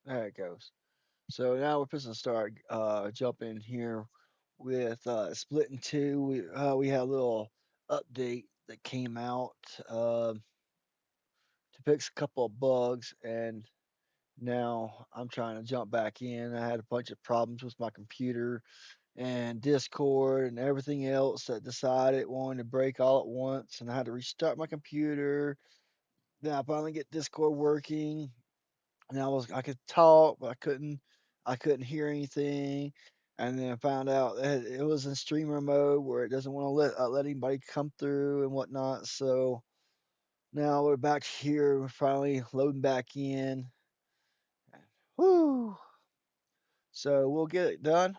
There it goes. So now we're supposed to start jumping here with Splitting 2. We had a little update that came out to fix a couple of bugs, and now I'm trying to jump back in. I had a bunch of problems with my computer and Discord and everything else that decided it wanted to break all at once, and I had to restart my computer. Then I finally get Discord working, and I could talk, but I couldn't hear anything. And then I found out that it was in streamer mode where it doesn't want to let anybody come through and whatnot. So now we're back here. We're finally loading back in. Woo! So we'll get it done.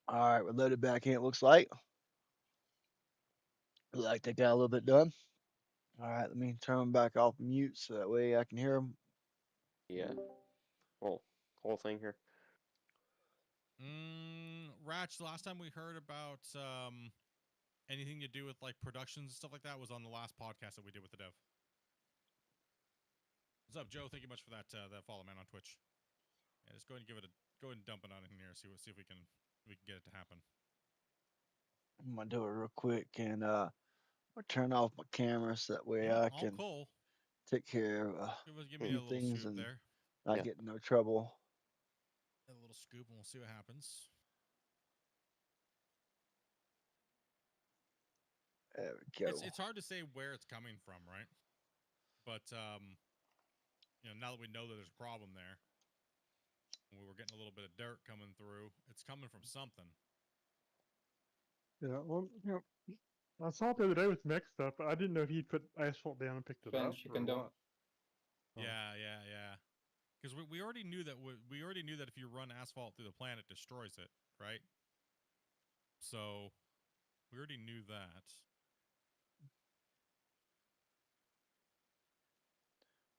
All right, we're loaded back in. It looks like they got a little bit done. All right, let me turn them back off mute so that way I can hear them. Yeah. Well, whole thing here. Ratch, the last time we heard about anything to do with like productions and stuff like that was on the last podcast that we did with the dev. What's up, Joe? Thank you much for that follow, man, on Twitch. Yeah, just go ahead and go ahead and dump it on in here. See if we can get it to happen. I'm gonna do it real quick and I'll turn off my camera so that way I All can cool. take care of Give a me Hmm. a few little things scoop and there. not Yeah. get in no trouble. A little scoop, and we'll see what happens. There we It's go. it's hard to say where it's coming from, right? But now that we know that there's a problem there, we were getting a little bit of dirt coming through. It's coming from something. Yeah, well, I saw it the other day with mech stuff, but I didn't know if he'd put asphalt down and picked it up Bench, you or can dump. what. Oh. Yeah. Because we already knew that we already knew that if you run asphalt through the plant, it destroys it, right? So we already knew that.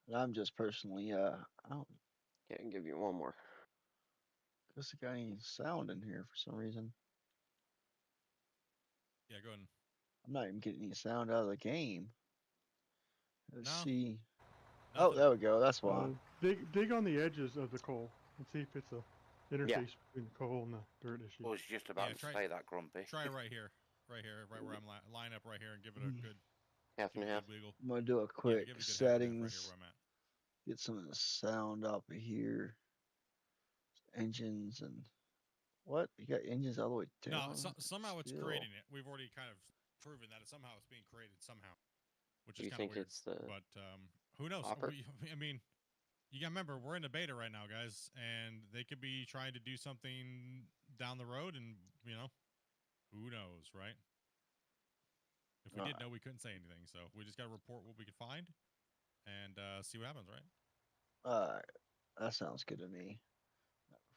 And I'm just personally I don't Yeah, I can give you one more. guess I got any sound in here for some reason. Yeah, go ahead. I'm not even getting any sound out of the game. Let's No, see. Oh, nothing. there we go. That's why. Dig on the edges of the coal and see if it's a Yeah. interface between the coal and the dirt I issue. was just Yeah, about to say that, Grumpy. try right here, right where I'm line up right here, and give it a I'm good, Half give and it a half. good wiggle. gonna do a Yeah, quick give it a good half and half right here settings. where I'm at. Get some of the sound up here. Engines and what? You got engines all the way No, down? somehow it's Still. creating it. We've already kind of proven that somehow it's being created somehow, which Do is you kind of think weird. it's the But who knows? hopper? I mean, you got to remember we're in a beta right now, guys, and they could be trying to do something down the road, and who knows, right? If we All did right. know, we couldn't say anything. So we just got to report what we could find and see what happens, right? All right. That sounds good to me.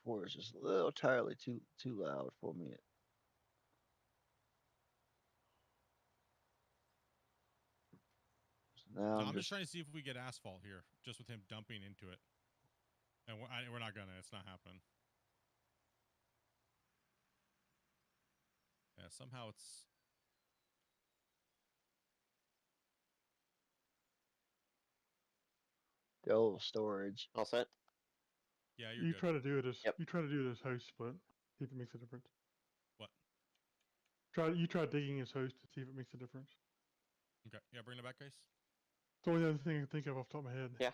Before it's just a little entirely too loud for me. So now No, I'm I'm just just trying to see if we get asphalt here, just with him dumping into it, and we're not gonna. It's not happening. Yeah, somehow it's. the old storage. All set? Yeah, you're You good. try to do it as Yep. host split. See if it makes a difference. What? Try digging his host to see if it makes a difference. Okay. Yeah, bring it back, guys. It's the only other thing I can think of off the top of my head Yeah.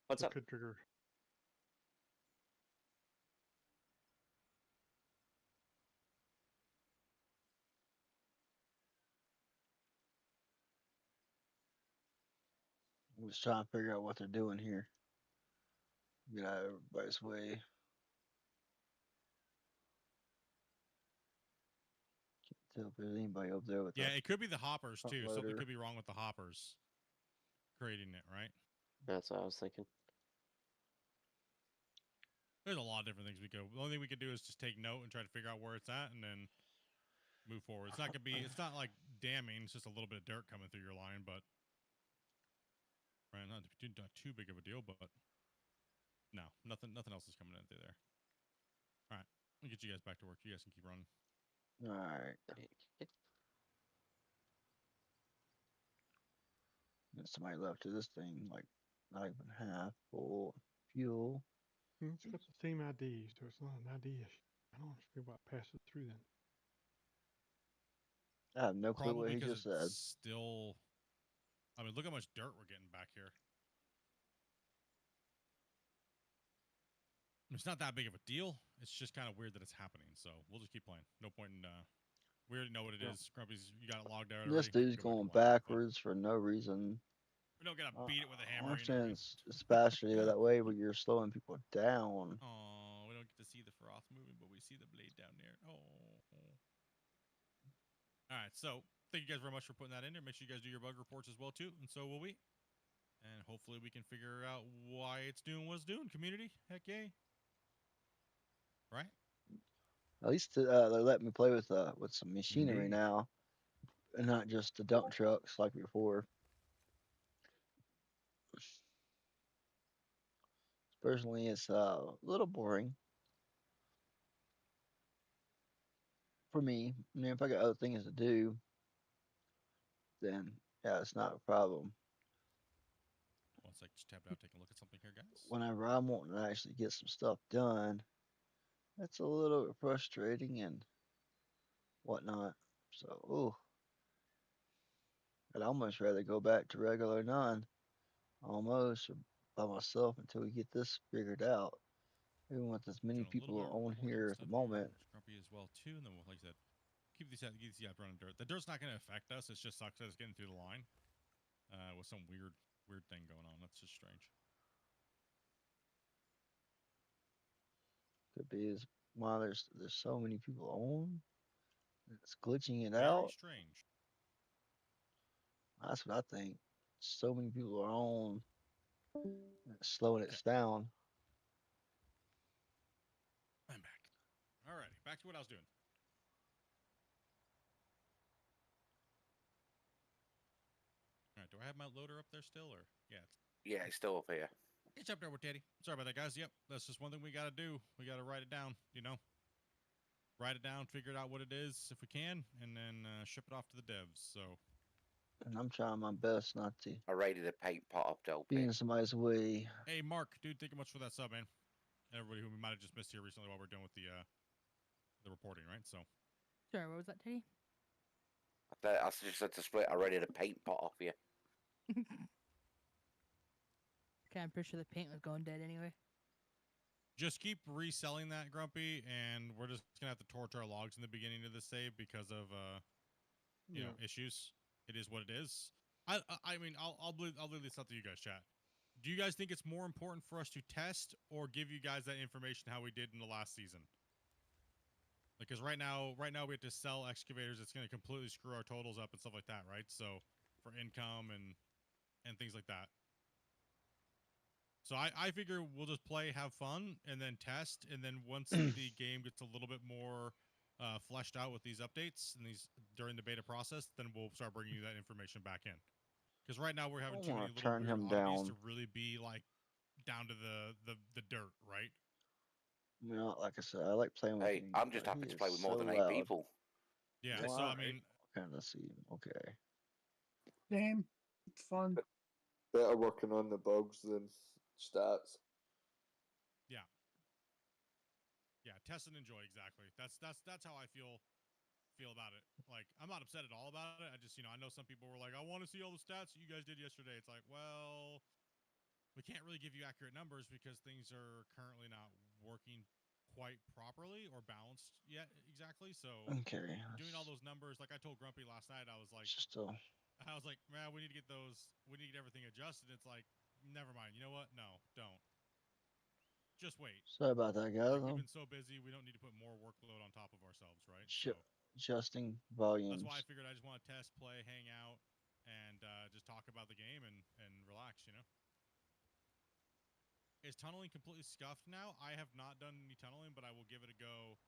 What's that up? could trigger. I'm just trying to figure out what they're doing here. Get out of everybody's way. Tell if there's anybody up there with Yeah, a it could be the hoppers front too. Something loader. could be wrong with the hoppers creating it, right? That's what I was thinking. There's a lot of different things we could. The only thing we could do is just take note and try to figure out where it's at, and then move forward. It's not gonna be. It's not like damming. It's just a little bit of dirt coming through your line, but right, not too big of a deal. But no, nothing else is coming in through there. All right, let me get you guys back to work. You guys can keep running. All right. Okay. There's somebody left to this thing like not even half full. Fuel. It's got the same ID, so it's not an ID issue. I don't understand why it passes through then. I have no clue what Probably he because just it's said. still. I mean, look how much dirt we're getting back here. It's not that big of a deal. It's just kind of weird that it's happening. So we'll just keep playing. No point in. We already know what it Yeah. is. Grumpy's, you got it logged out This already. We dude's can go back to going playing. Have fun. backwards for no reason. We don't gotta I beat it with a I hammer, you know. understand it's faster to go that way, but you're slowing people down. Oh, we don't get to see the froth moving, but we see the blade down there. Oh. All right, so thank you guys very much for putting that in there. Make sure you guys do your bug reports as well too, and so will we. And hopefully we can figure out why it's doing what it's doing. Community, heck yay! Right? At least they let me play with some machinery Indeed. now, and not just the dump trucks like before. Personally, it's a little boring for me. I mean, if I got other things to do, then yeah, it's not a problem. One sec, just tapped out, taking a look at something here, guys. Whenever I'm wanting to actually get some stuff done, that's a little bit frustrating and whatnot. So, ooh, I'd almost rather go back to regular none, almost, or by myself until we get this figured out. Even with as many Doing a little bit people of on reporting here at the stuff here. moment. Grumpy as well too, and then we'll, like I said, keep these guys running dirt. The dirt's not going to affect us. It just sucks that it's getting through the line with some weird thing going on. That's just strange. Could be is why there's so many people on. It's glitching it Very out. strange. That's what I think. So many people are on, it's slowing it Okay, down. I'm back. Alrighty, back to what I was doing. All right, do I have my loader up there still, or yeah? Yeah, it's still up here. It's up there with Teddy. Sorry about that, guys. Yep, that's just one thing we got to do. We got to write it down. You know, write it down, figure out what it is if we can, and then ship it off to the devs. So, And I'm trying my best not to I raided a paint pot up to be it. in somebody's way. hey, Mark, dude, thank you much for that sub, man. Everybody who we might have just missed here recently while we're done with the reporting, right? So, Sorry, what was that, Teddy? I just said to split. I raided a paint pot off you. Okay, I'm pretty sure the paint was going dead anyway. just keep reselling that, Grumpy, and we're just gonna have to torch our logs in the beginning of the save because of you know, issues. It is what it is. I mean, I'll leave this up to you guys, chat. Do you guys think it's more important for us to test or give you guys that information how we did in the last season? Because right now we have to sell excavators. It's going to completely screw our totals up and stuff like that, right? So for income and things like that. So I figure we'll just play, have fun, and then test, and then once the game gets a little bit more fleshed out with these updates and these during the beta process, then we'll start bringing you that information back in. Because right now we're I having don't too many want to little turn weird him oddities to down. really be like down to the dirt, right? You know, like I said, I like playing with Hey, him, I'm just but he happy to is play with more so than 8 loud. people. Yeah. Well, So I alright. mean, Kind of see him. Okay. Game. It's fun. Better working on the bugs than stats. yeah, test and enjoy exactly. That's how I feel about it. Like, I'm not upset at all about it. I just, I know some people were like, I want to see all the stats that you guys did yesterday. It's like, well, we can't really give you accurate numbers because things are currently not working quite properly or balanced yet exactly. So Okay. doing all those numbers, like I told Grumpy last night, I was like, Just man, we need to get everything adjusted. It's like, never mind. You know what? No, don't. Just wait. sorry about that, guys. Like, we've I'm been so busy, we don't need to put more workload on top of ourselves, right? So adjusting that's why I volumes. figured I just want to test, play, hang out, and just talk about the game and relax. Is tunneling completely scuffed now? I have not done any tunneling, but I will give it a go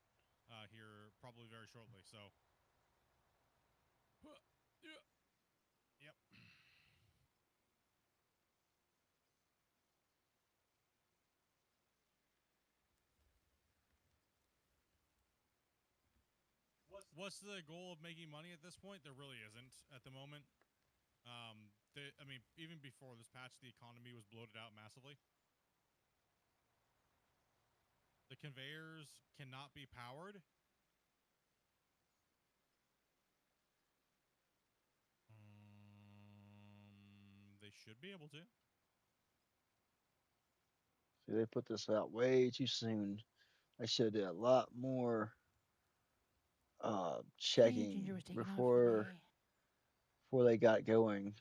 here probably very shortly. So, yep. What's the goal of making money at this point? There really isn't at the moment. I mean, even before this patch, the economy was bloated out massively. The conveyors cannot be powered. They should be able to. See, they put this out way too soon. I should have did a lot more Ginger checking was taking off today. before they got going.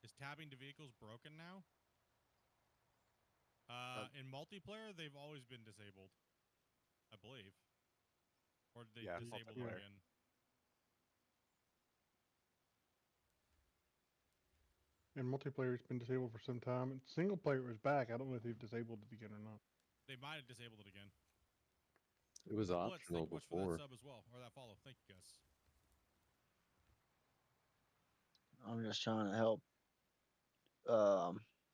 Is tabbing to vehicles broken now? In multiplayer, they've always been disabled, I believe. Or did they Yeah, disable them multiplayer. again? And multiplayer has been disabled for some time. And single player is back. I don't know if they've disabled it again or not. They might have disabled it again. It was Blitz, optional thank you much for that before. sub as well, or that follow. Thank you, guys. I'm just trying to help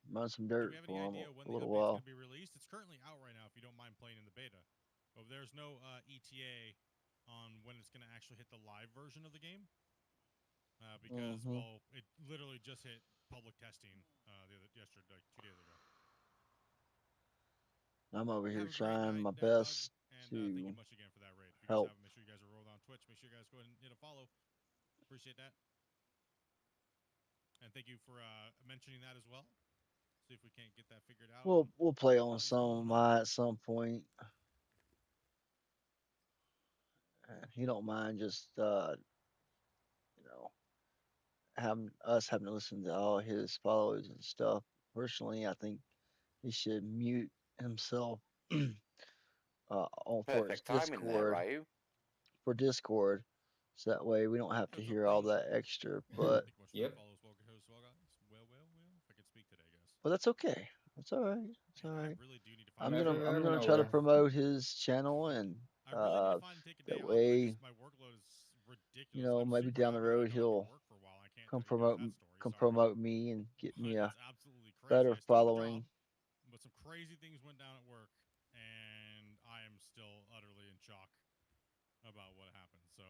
run some Do dirt we have any for them idea when a the little update's going while. to be released? It's currently out right now if you don't mind playing in the beta. But there's no ETA on when it's going to actually hit the live version of the game. Because, Mhm. well, it literally just hit public testing yesterday, like 2 days ago. I'm over here Have a great trying night, my Bug, best and thank you to much again for that raid. If you guys help. haven't, make sure you guys are rolled on Twitch. Make sure you guys go ahead and hit a follow. Appreciate that. And thank you for mentioning that as well. See if we can't get that figured out. We'll play on at least some going of forward. my at some point. And he don't mind just you know having to listen to all his followers and stuff. Personally, I think he should mute himself on for his Perfect timing there, Ryu. Discord, so that way we don't have to What's up, hear all Clean? that extra. But Thank you much for that follow as well, guys. Well, if I can speak today, guys. that's okay. That's all right. It's all Man, I right. really do need to find. I'm gonna try to promote his channel, and I really need to find and take a day that off, but way, my workload is ridiculous. And I'm maybe super down the happy that I road don't have to he'll work for a while. I can't tell you guys that story. Sorry. promote me and get me But a it's absolutely crazy. better I still have a job, following. but some crazy things went down at work, and I am still utterly in shock about what happened. So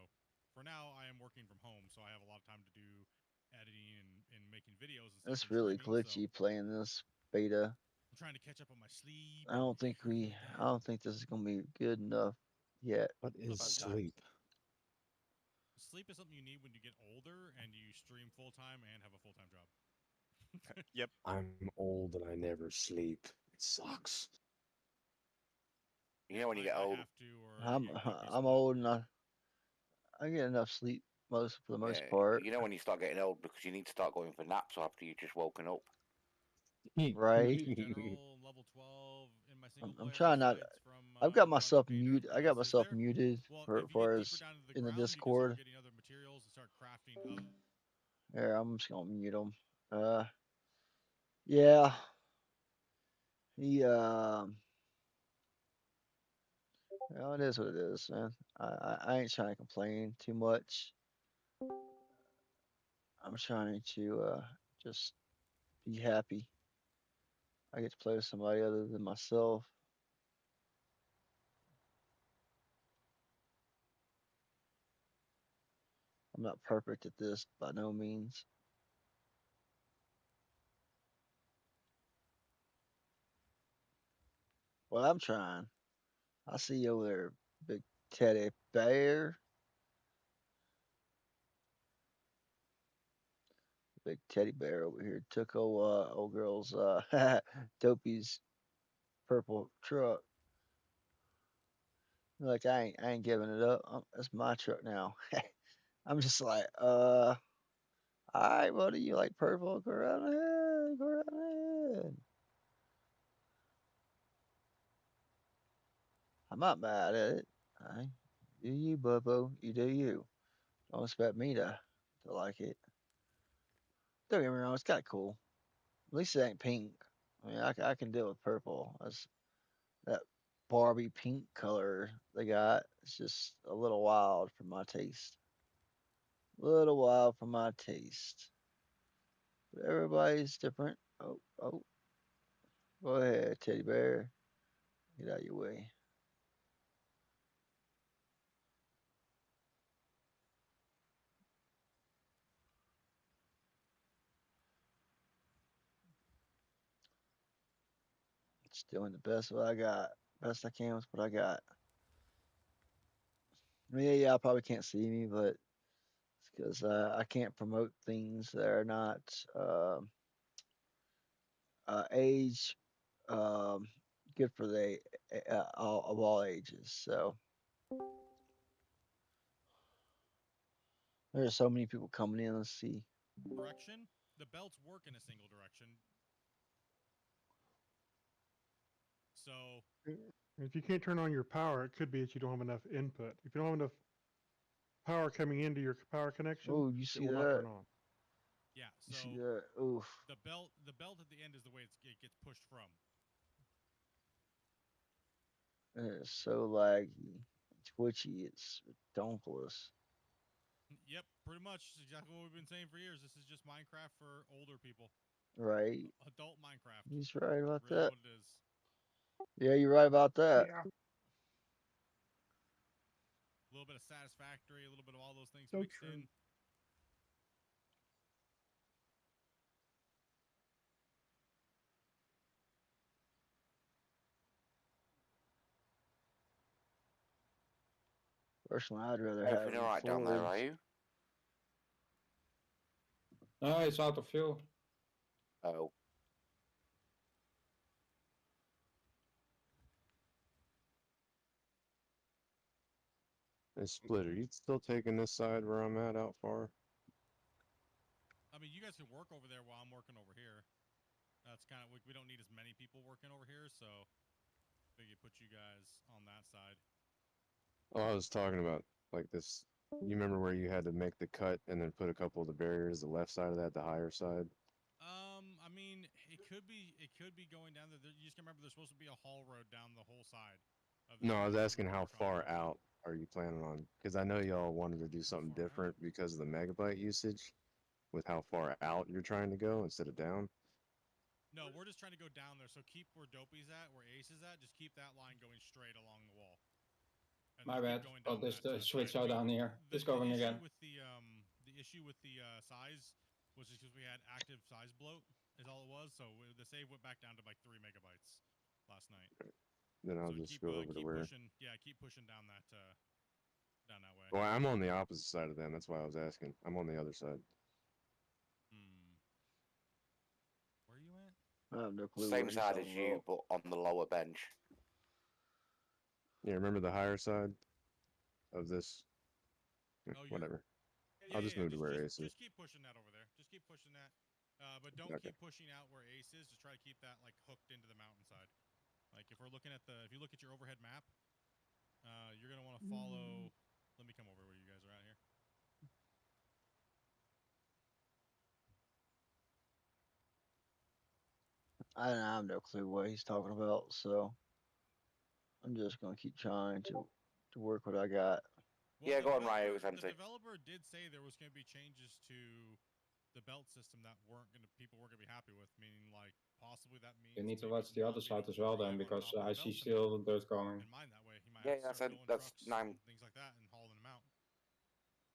for now, I am working from home, so I have a lot of time to do editing and making videos and stuff. It's from really streaming, so glitchy playing this beta. I'm trying to catch up on my sleep. I don't think everything like that. I don't think this is gonna be good enough yet. What is About that. sleep? Sleep is something you need when you get older and you stream full time and have a full time job. Yep. I'm old and I never sleep. It sucks. You know when you get I old. have to, or you get grumpy I'm sometimes. old and I get enough sleep for the most part. You know when you start getting old because you need to start going for naps after you've just woken up. Right? General level 12 in my single I'm player trying not. besides from I've got Dr. myself Peter. muted. What I got else is myself there? muted Well, for if you get deeper as down into the in the ground, you can start Discord. getting other materials and start crafting other. Here, I'm just gonna mute him. Yeah. He well, it is what it is, man. I ain't trying to complain too much. I'm trying to just be happy. I get to play with somebody other than myself. I'm not perfect at this by no means. Well, I'm trying. I see you over there, big teddy bear. Big teddy bear over here took old girl's Dopey's purple truck. Like I ain't giving it up. That's my truck now. I'm just like, all right, buddy, you like purple? Go right ahead, go right ahead. I'm not mad at it. I do you, Bubbo. You do you. Don't expect me to like it. Don't get me wrong, it's kind of cool. At least it ain't pink. I mean, I can deal with purple. That's that Barbie pink color they got. It's just a little wild for my taste. Little wild for my taste. But everybody's different. Oh, go ahead, teddy bear. Get out of your way. Just doing the best what I got, best I can with what I got. I mean, yeah, y'all probably can't see me, but it's because I can't promote things that are not age um, good for the all, of all ages. So there's so many people coming in. Let's see. Direction. The belts work in a single direction. So If you can't turn on your power, it could be that you don't have enough input. If you don't have enough power coming into your power connection, Oh, you it see will not that? turn on. yeah, You so see that? Oof. the belt at the end is the way it gets pushed from. It's so laggy, twitchy. It's ridiculous. Yep, pretty much exactly what we've been saying for years. This is just Minecraft for older people. Right? Adult Minecraft. He's right about Really that. what it is. Yeah, you're right about that. Yeah, A little bit of Satisfactory, a little bit of all those things so mixed true. in. Personally, I'd rather have Everything it alright down there, are forged. you? No, it's out of fuel. Oh. Hey, Split, are you still taking this side where I'm at out far? I mean, you guys can work over there while I'm working over here. That's kind of we don't need as many people working over here, so we could put you guys on that side. Oh, I was talking about like this. You remember where you had to make the cut and then put a couple of the barriers, the left side of that, the higher side? I mean, it could be going down there. You just gotta remember there's supposed to be a haul road down the whole side of this No, I was where we asking how work on far it. out are you planning on? Because I know y'all wanted to do something far out? different because of the megabyte usage with how far out you're trying to go instead of down. No, we're just trying to go down there. So keep where Dopey's at, where Ace is at. Just keep that line going straight along the wall. And My just keep bad. going Oh, down this that switch side. out down here. It's going issue again. with the issue with the size was just because we had active size bloat is all it was. So the save went back down to like 3 megabytes last night. Then I'll So just go over to keep where. pushing. Yeah, keep pushing down that way. Well, I'm on the opposite side of them. That's why I was asking. I'm on the other side. Where are you at? I have no clue Same what he's side talking as you, about. but on the lower bench. Yeah, remember the higher side of this? Oh, Whatever. Yeah, I'll just move to where Ace is. just keep pushing that over there. Just keep pushing that. But don't Okay. keep pushing out where Ace is. Just try to keep that like hooked into the mountainside. Like if we're looking at if you look at your overhead map, you're gonna want to follow. Let me come over where you guys are at here. I have no clue what he's talking about, so I'm just gonna keep trying to work what I got. Well, Yeah, go on, Ryo. the developer did say there was going to be changes to the belt system that people weren't gonna be happy with. Meaning, like possibly that means You need to maybe watch the other not being side able as to well then, drive on because top of I the see belts still dirt going. and mine that way. He might Yeah, have to start going that's trucks 9. and things like that and hauling them out.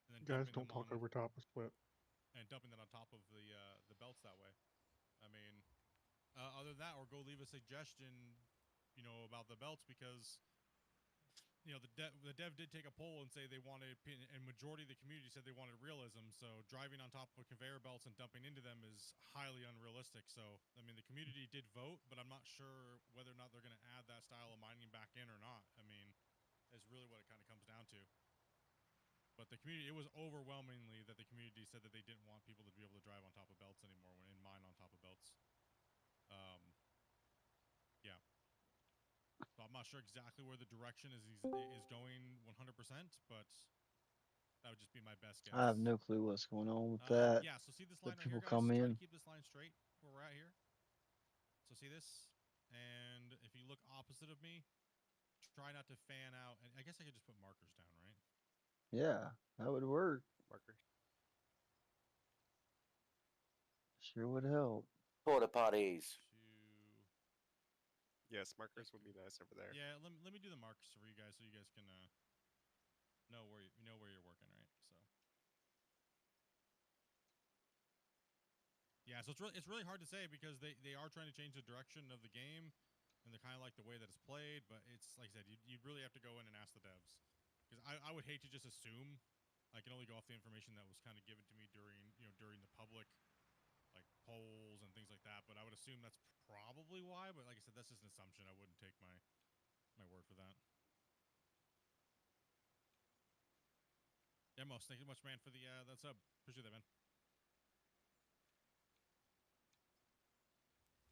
And then Guys, dumping don't them talk on over top of Split. and dumping that on top of the belts that way. I mean, other than that, or go leave a suggestion, about the belts because the dev did take a poll and say they wanted, and majority of the community said they wanted realism. So driving on top of conveyor belts and dumping into them is highly unrealistic. So I mean, the community did vote, but I'm not sure whether or not they're going to add that style of mining back in or not. I mean, is really what it kind of comes down to. But the community, it was overwhelmingly that the community said that they didn't want people to be able to drive on top of belts anymore when in mine on top of belts. Yeah. So I'm not sure exactly where the direction is going 100%, but that would just be my best guess. I have no clue what's going on with that. Yeah, so see this The line right here, people guys? come Try in. to keep this line straight where we're at here. So see this? And if you look opposite of me, try not to fan out. And I guess I could just put markers down, right? Yeah, that would work. Markers. Sure would help. Porta potties. Yes, markers would be nice over there. Yeah, let me do the marks for you guys so you guys can know where you're working, right? So yeah, so it's really hard to say because they are trying to change the direction of the game. and they're kind of like the way that it's played. But it's like I said, you really have to go in and ask the devs, because I would hate to just assume. I can only go off the information that was kind of given to me during the public like polls and things like that. But I would assume that's probably why. But like I said, that's just an assumption. I wouldn't take my word for that. Yeah, Most, thank you much, man, for the that sub. Appreciate that, man.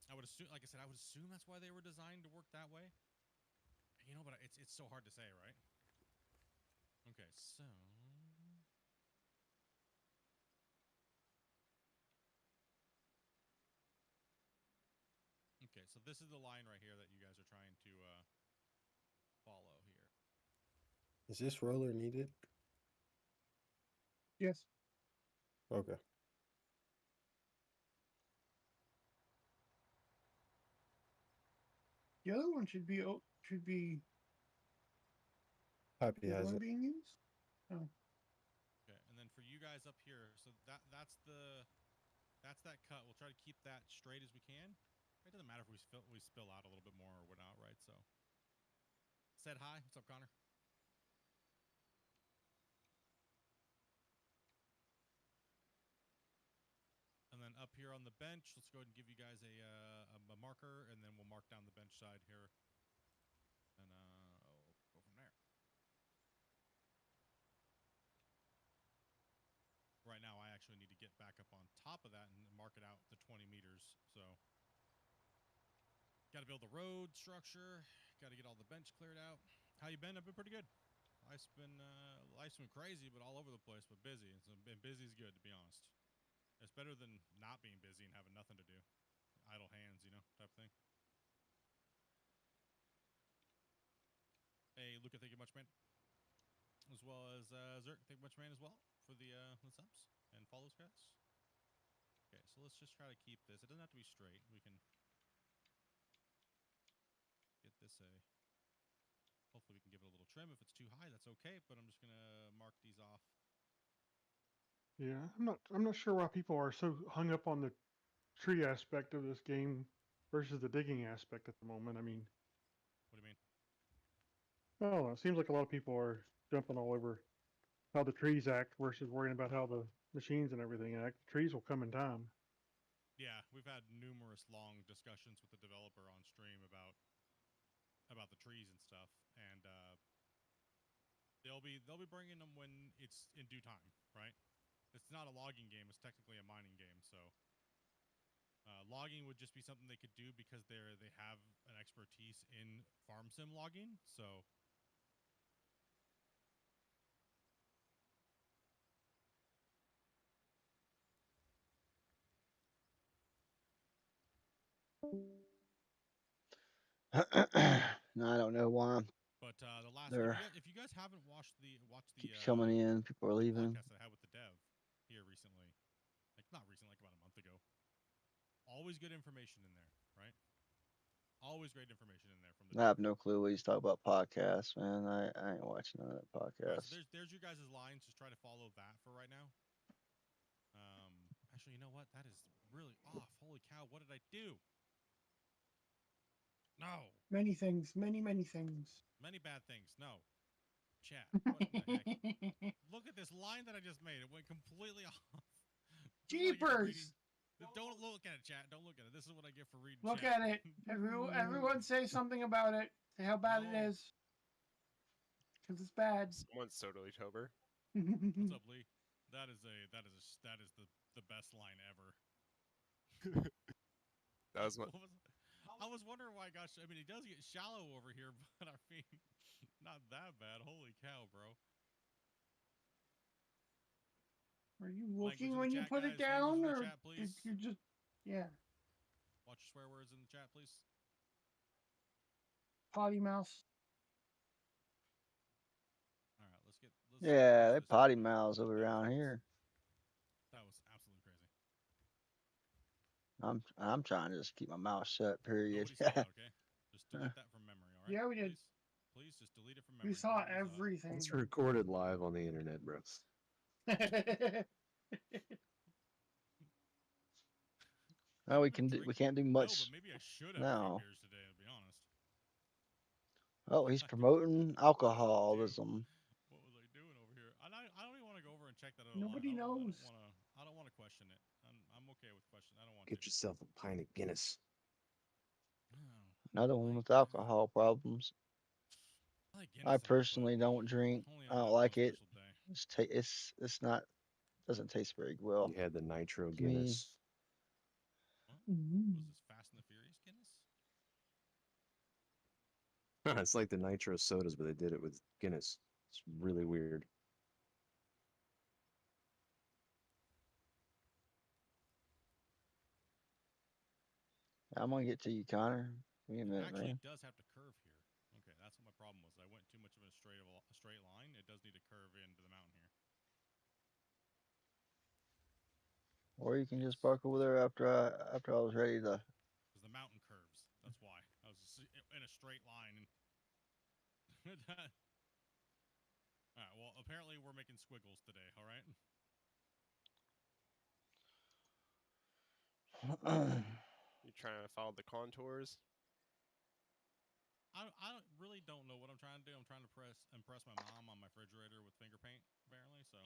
I would assume, like I said, I would assume that's why they were designed to work that way. You know, but it's so hard to say, right? Okay, so okay, so this is the line right here that you guys are trying to follow here. Is this roller needed? Yes. Okay. The other one should be Happy the has one it. being used. Oh. Okay, and then for you guys up here, so that's that cut. We'll try to keep that straight as we can. It doesn't matter if we spill out a little bit more or whatnot, right? So, said hi. What's up, Connor? And then up here on the bench, let's go ahead and give you guys a marker, and then we'll mark down the bench side here, and we'll go from there. Right now, I actually need to get back up on top of that and mark it out the 20 meters. So, got to build the road structure. Got to get all the bench cleared out. How you been? I've been pretty good. Life's been crazy, but all over the place, but busy. It's been busy is good, to be honest. It's better than not being busy and having nothing to do, idle hands, type thing. Hey, Luca, thank you much, man. As well as Zerk, thank you much, man, as well for the subs and follows, guys. Okay, so let's just try to keep this. It doesn't have to be straight. We can get this hopefully we can give it a little trim. If it's too high, that's okay, but I'm just gonna mark these off. Yeah, I'm not sure why people are so hung up on the tree aspect of this game versus the digging aspect at the moment. I mean, what do you mean? I don't know. It seems like a lot of people are jumping all over how the trees act versus worrying about how the machines and everything act. The trees will come in time. Yeah, we've had numerous long discussions with the developer on stream about the trees and stuff, and they'll be bringing them when it's in due time, right? It's not a logging game; it's technically a mining game. So, logging would just be something they could do because they have an expertise in farm sim logging. So, No, I don't know why but the last they're if you guys haven't watched the keeps coming in. People are leaving. podcast that I had with the dev here recently, like not recently, like about a month ago. Always good information in there, right? Always great information in there from the I have dev. no clue what he's talking about podcasts, man. I ain't watching none of that All right, podcast. so there's your guys' lines. Just try to follow that for right now. Actually, you know what? That is really off. Holy cow! What did I do? No. Many things. Many things. Many bad things. No. Chat. What the heck? Look at this line that I just made. It went completely off. Jeepers! Don't look at it, chat. Don't look at it. This is what I get for reading Look chat. at it. Everyone say something about it. Say how bad it is. Because it's bad. Someone's totally Tober. What's up, Lee? That is the best line ever. That was what. I was wondering why it got. I mean, it does get shallow over here, but I mean, not that bad. Holy cow, bro! Are you looking Language in when the you chat, put guys. it down, Language in the or chat, please. you're just yeah? Watch your swear words in the chat, please. Potty mouse. All right, let's Yeah, finish they this potty up, mouths over dev around things. here. That was absolutely crazy. I'm trying to just keep my mouth shut. Period. Nobody saw that, okay? Just delete that from memory, all right? Yeah, we did. Please just delete it from memory. We saw Nobody everything. It's recorded live on the internet, bro. No, we can't do No, but much maybe I should have a few now. beers today, to be honest. Oh, he's I can- promoting alcoholism. What was I doing over here? I don't even want to go over and check that out. Nobody knows. I don't want to question it. I'm okay with question. I don't want Get to. yourself a pint of Guinness. Oh, Another one like, with alcohol problems. I like I Guinness a lot, personally but don't drink. only I on a don't real like it. special day. It's not doesn't taste very well You had the Nitro to me. Guinness. What? Mm-hmm. Was this Fast and the Furious Guinness? It's like the Nitro sodas, but they did it with Guinness. It's really weird. I'm gonna get to you, Connor. Give me a It minute, actually man. does have to curve here. Okay, that's what my problem was. I went too much of a straight line. It does need to curve into the mountain here. Or you can Yes. just park over there after I was ready to. Because the mountain curves. That's why. I was just in a straight line. And all right, well, apparently we're making squiggles today, all right? You trying to follow the contours? I really don't know what I'm trying to do. I'm trying to impress my mom on my refrigerator with finger paint, apparently, so.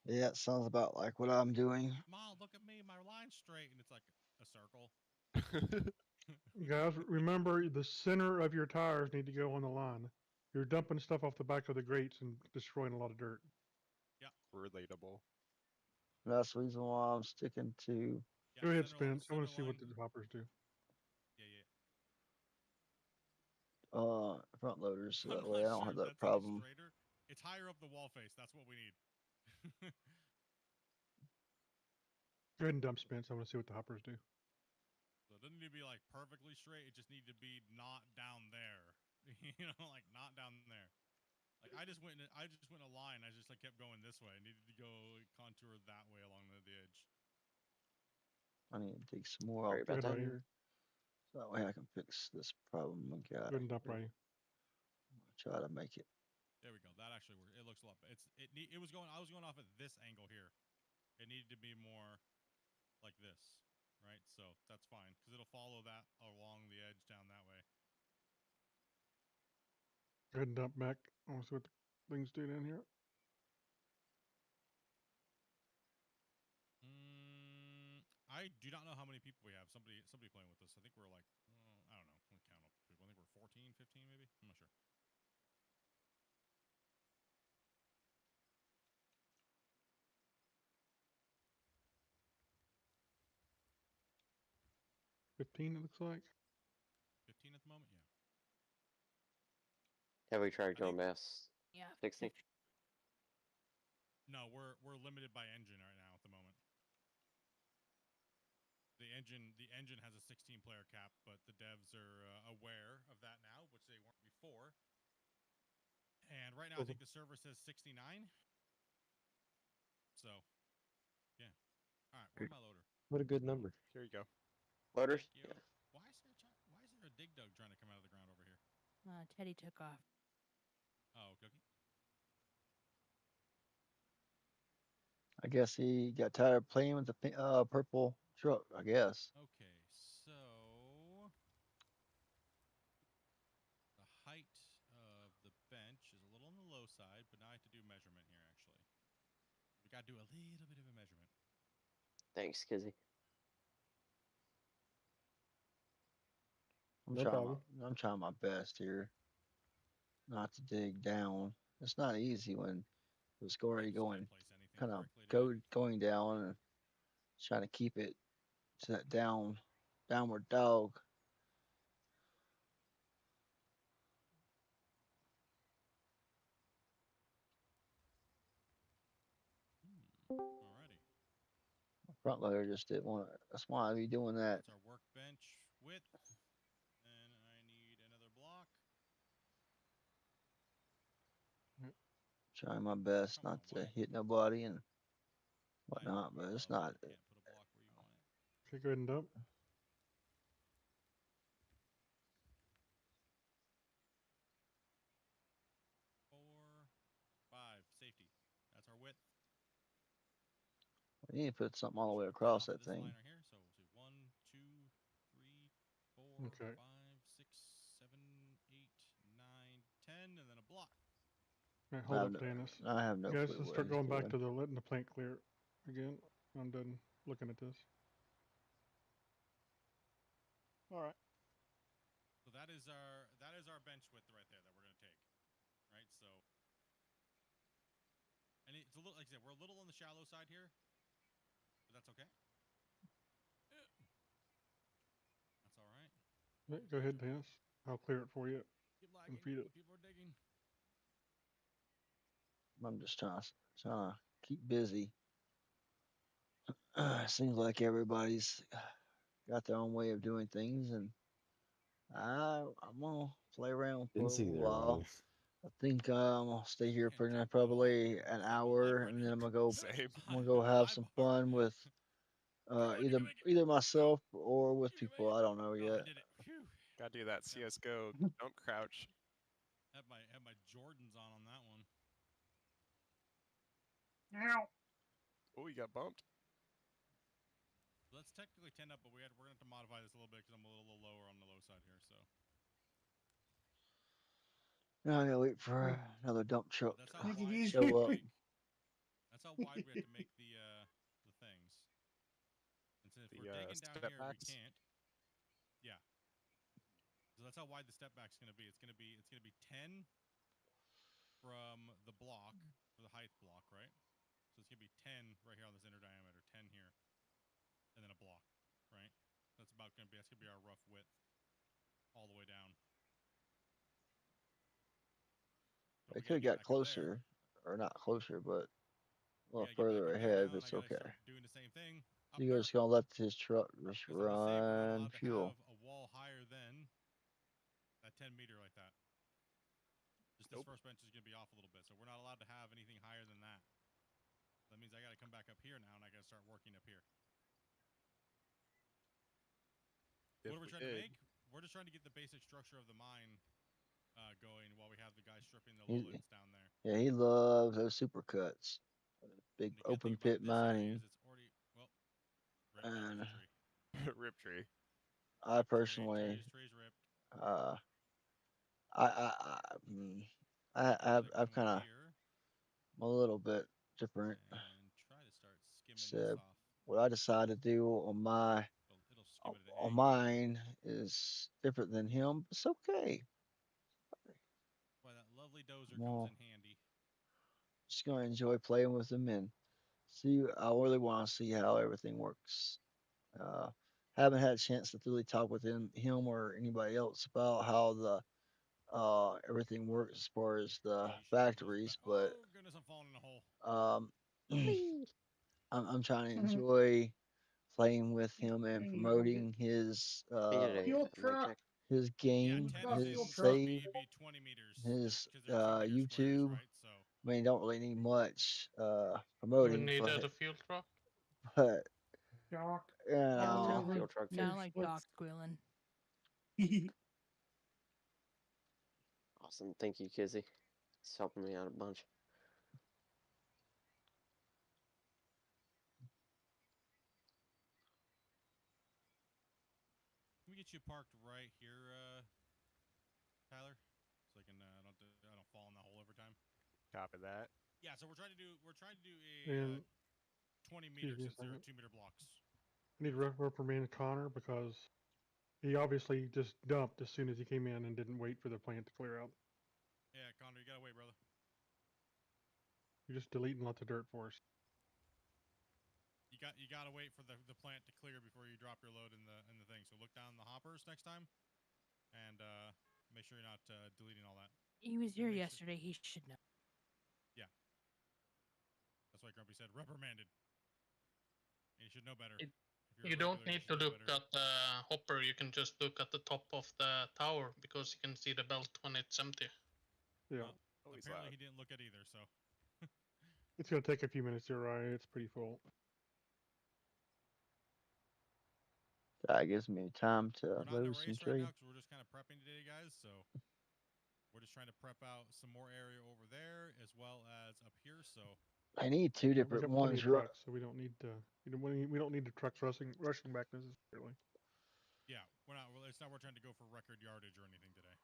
Yeah, it sounds about like what I'm doing. Mom, look at me, my line's straight, and it's like a circle. Guys, remember the center of your tires need to go on the line. You're dumping stuff off the back of the grates and destroying a lot of dirt. Yeah. Relatable. That's the reason why I'm sticking to Yeah, Go ahead, center Spence. I want to see line. what the hoppers do. Yeah. front loaders, so I'm that not way I don't sure have if that that's any problem. straighter. It's higher up the wall face. That's what we need. Go ahead and dump, Spence. I want to see what the hoppers do. So it doesn't need to be like perfectly straight. It just needs to be not down there. Like not down there. Like I just went in a line. I just like kept going this way. I needed to go contour that way along the edge. I need to dig some more Sorry out about that. here, so that way I can fix this problem I got. Go ahead and dump here. right. Try to make it. There we go. That actually works. It looks a lot. It was going. I was going off at this angle here. It needed to be more like this, right? So that's fine because it'll follow that along the edge down that way. Go ahead and dump back. I want to see what the things do down here. I do not know how many people we have. Somebody playing with us. I think we're like, I don't know. Let me count up people. I think we're 14, 15 maybe. I'm not sure. $15, it looks like. 15 at the moment, yeah. Have we tried I going think- past Yeah. 60? No, we're limited by engine right now at the moment. The engine has a 16-player cap, but the devs are aware of that now, which they weren't before. And right now, I think the server says 69. So, yeah. All right, where's my loader? What a good number. Here you go. Loaders? Thank you. Yeah. Why is there a dig dug trying to come out of the ground over here? Teddy took off. Oh, Cookie. I guess he got tired of playing with the purple truck. I guess. Okay, so the height of the bench is a little on the low side, but now I have to do measurement here. Actually, we got to do a little bit of a measurement. Thanks, Kizzy. No problem. I'm trying my best here, not to dig down. It's not easy when it's already Just going didn't place anything kind of correctly today. going down and trying to keep it to that downward dog. Alrighty. Front loader just didn't want to. That's why I be doing that. That's our workbench width. And I need another block. Trying my best Come on, not to why? hit nobody and I whatnot, but it's love not. that you can't put a block where you want it. Okay, go ahead and dump. 4, 5, safety. That's our width. You need to put something all the way Cut across off at that this thing. line right here. So we'll see 1, 2, 3, 4, Okay. 5, 6, 7, 8, 9, Alright, I hold have up, no, Dennis. I have no Guys, clue let's what start he's going back doing. to the letting the plant clear again. I'm done looking at this. All right. So that is our bench width right there that we're gonna take. Right, so and it's a little, like I said, we're a little on the shallow side here, but that's okay. That's all right. Right, go ahead, Dennis. I'll clear it for you Keep and lagging. feed it. People are digging. I'm just trying to keep busy. Seems like everybody's got their own way of doing things, and I'm gonna play around for a Didn't see little there, while. Ronnie. I think I'm gonna stay here for Can't jump probably over. an Step hour, alive, and then Same. I'm gonna go have some bar. fun with Come on, you can make it. either myself or with You can make people it. I don't know Oh, yet. I did it. Phew. Gotta do that CS:GO jump crouch. Have my Jordans on that one. Ow. Oh, you got bumped. So that's technically 10 up, but we're gonna have to modify this a little bit because I'm a little lower on the low side here. So Now I gotta wait for another dump truck that's how Make it wide easy. we have show to up. make. That's how wide we have to make the things. And since The we're digging down step here, backs. we can't. Yeah. So that's how wide the step back's gonna be. It's gonna be 10 from the block for the height block, right? So it's gonna be 10 right here on this inner diameter, 10 here, and then a block, right? That's gonna be our rough width all the way down. So They we could gotta have get got back up there. closer, or not closer, but a We little gotta get back further up there ahead. now, and I It's gotta okay. start doing the same thing up You're there. just gonna let his truck just Because in the save, we're not run allowed to fuel. have a wall higher than that 10 meter like that. Just this Nope. first bench is gonna be off a little bit, so we're not allowed to have anything higher than that. That means I gotta come back up here now, and I gotta start working up here. What are we trying to make? We're just trying to get the basic structure of the mine going while we have the guys stripping the lowlands down there. Yeah, he loves those supercuts. Big And the good thing open pit about this area mining. is it's already, well, rip that And roof tree. Rip tree. I personally, Tree's ripped. uh, I've kind of Here a little bit different. and try to start skimming So this off. what I decided to do on It'll skim it at an on angle. mine is different than him. It's okay. Boy, that lovely dozer Well, comes in handy. just gonna enjoy playing with them and see. I really want to see how everything works. Uh, haven't had a chance to really talk with him or anybody else about how the everything works as far as the factories, but Oh goodness, I'm falling in a hole. I'm trying to enjoy playing with him and promoting Fuel truck. his game, his save, It'd be 20 meters. his Because they're 2 meter squares, YouTube. right? So I mean, don't really need much We promoting, needed a fuel truck. but Doc. you know, Fuel truck sound like Doc squealing. Awesome. Thank you, Kizzy. It's helping me out a bunch. Can we get you parked right here, Tyler? So I can I don't fall in that hole every time. Copy that. Yeah, so we're trying to do a 20 meters since they're 2 meter blocks. I need to reprimand Connor because he obviously just dumped as soon as he came in and didn't wait for the plant to clear out. Yeah, Connor, you gotta wait, brother. You're just deleting lots of dirt for us. You gotta wait for the plant to clear before you drop your load in the thing. So look down the hoppers next time, and make sure you're not deleting all that. He was here yesterday. He should know. Yeah. That's why Grumpy said reprimanded. And you should know better. You don't need to look at the hopper. You can just look at the top of the tower because you can see the belt when it's empty. Yeah. Well, apparently he didn't look at either. So. It's gonna take a few minutes to arrive. It's pretty full. that gives me time to We're not in a lose some race right tree. now because we're just kind of prepping today, guys. So we're just trying to prep out some more area over there as well as up here. So I need two We different got plenty ones. of trucks, so we don't need to. We don't need the trucks rushing back necessarily. yeah, we're not. Well, it's not. We're trying to go for record yardage or anything today.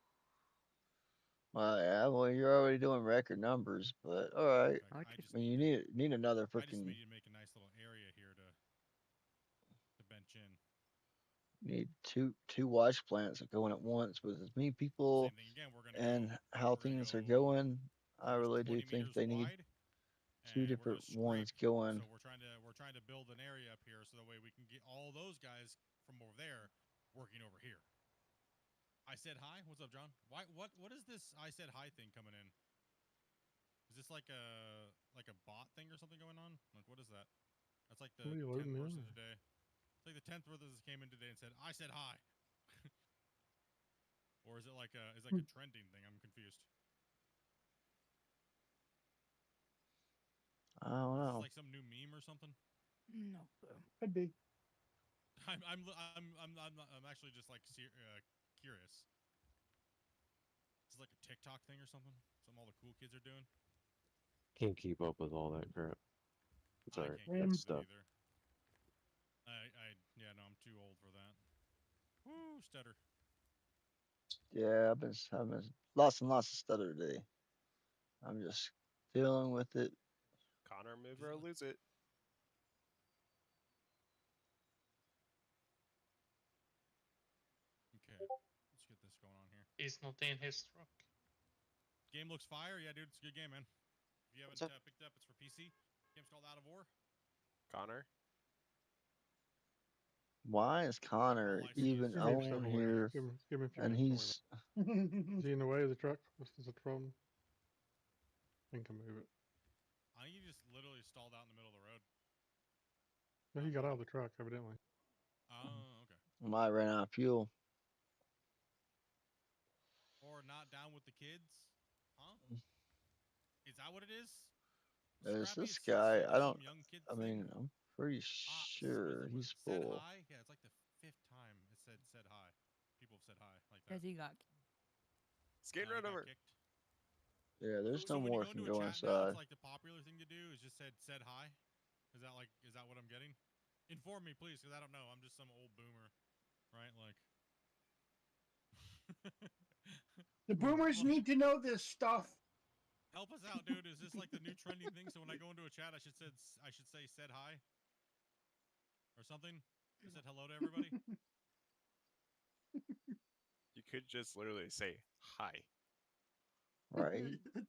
Well, yeah, well, you're already doing record numbers, but all right. I I just mean, you need another I just freaking need to make a nice little area here to bench in. need two watch plants that going at once with as many people Same thing again. and how things are going. I really do 20 think meters they need wide, two and we're different gonna ones scrape. going. So we're trying to build an area up here so that way we can get all those guys from over there working over here. I said hi. What's up, John? Why? What is this? I said hi thing coming in. Is this like a bot thing or something going on? Like what is that? That's like the What are you 10th loading person in? today. It's like the 10th person that came in today and said I said hi. Or is it like a trending thing? I'm confused. I don't Is this know. like some new meme or something? No clue. Could be. I'm actually just like curious. Is this like a TikTok thing or something? Something all the cool kids are doing? Can't keep up with all that crap. I Sorry, can't keep that's up with it stuff. either. Yeah, no, I'm too old for that. Woo, stutter. Yeah, I've been having lots and lots of stutter today. I'm just dealing with it. Connor, move or lose it. Okay, let's get this going on here. He's not in his truck. Game looks fire. Yeah, dude, it's a good game, man. If you haven't picked it up, it's for PC. Game's called Out of War. Connor. Why is Connor even He maybe on stepped away. here? Give him a few And minutes. Don't worry he's about it. Is he in the way of the truck? This is a problem. I can move it. I think he just literally stalled out in the middle of the road. No, he got out of the truck, evidently. Oh, okay. might ran out of fuel. Or not down with the kids? Huh? Is that what it is? There's Scrappy, this it said guy. I there's don't. some young kids I thing. mean, I'm pretty sure Was he's it said full. hi? Yeah, it's like the 5th time it said hi. People have said hi like that. Because he got. Skate run over. Kicked. Yeah, there's So no when you more go can into a go chat now, it's inside. like the popular thing to do is just said hi. Is that what I'm getting? Inform me, please, because I don't know. I'm just some old boomer, right? Like. The boomers need to know this stuff. Help us out, dude. Is this like the new trending thing? So when I go into a chat, I should say said hi or something. I said hello to everybody. You could just literally say hi. Right.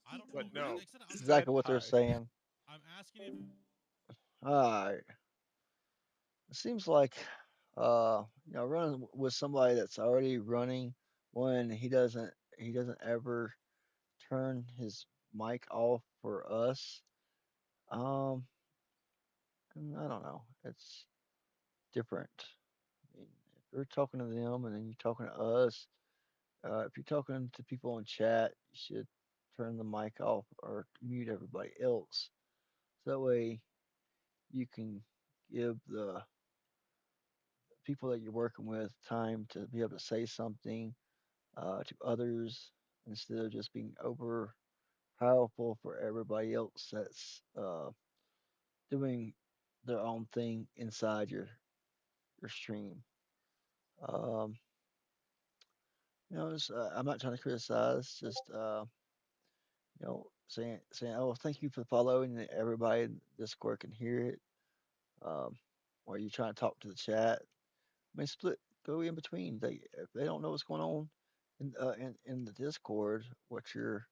I don't know. But no, Like I said, Exactly what they're hi. saying. I'm asking if. Alright. It seems like running with somebody that's already running when he doesn't ever turn his mic off for us. Um I don't know. It's different. I mean, if you're talking to them and then you're talking to us, if you're talking to people in chat, you should turn the mic off or mute everybody else. So that way you can give the people that you're working with time to be able to say something to others instead of just being over powerful for everybody else that's doing their own thing inside your stream. Um, I'm not trying to criticize, just saying, oh, thank you for following, and everybody in Discord can hear it. Or you trying to talk to the chat. I mean, go in between. If they don't know what's going on in the Discord, what you're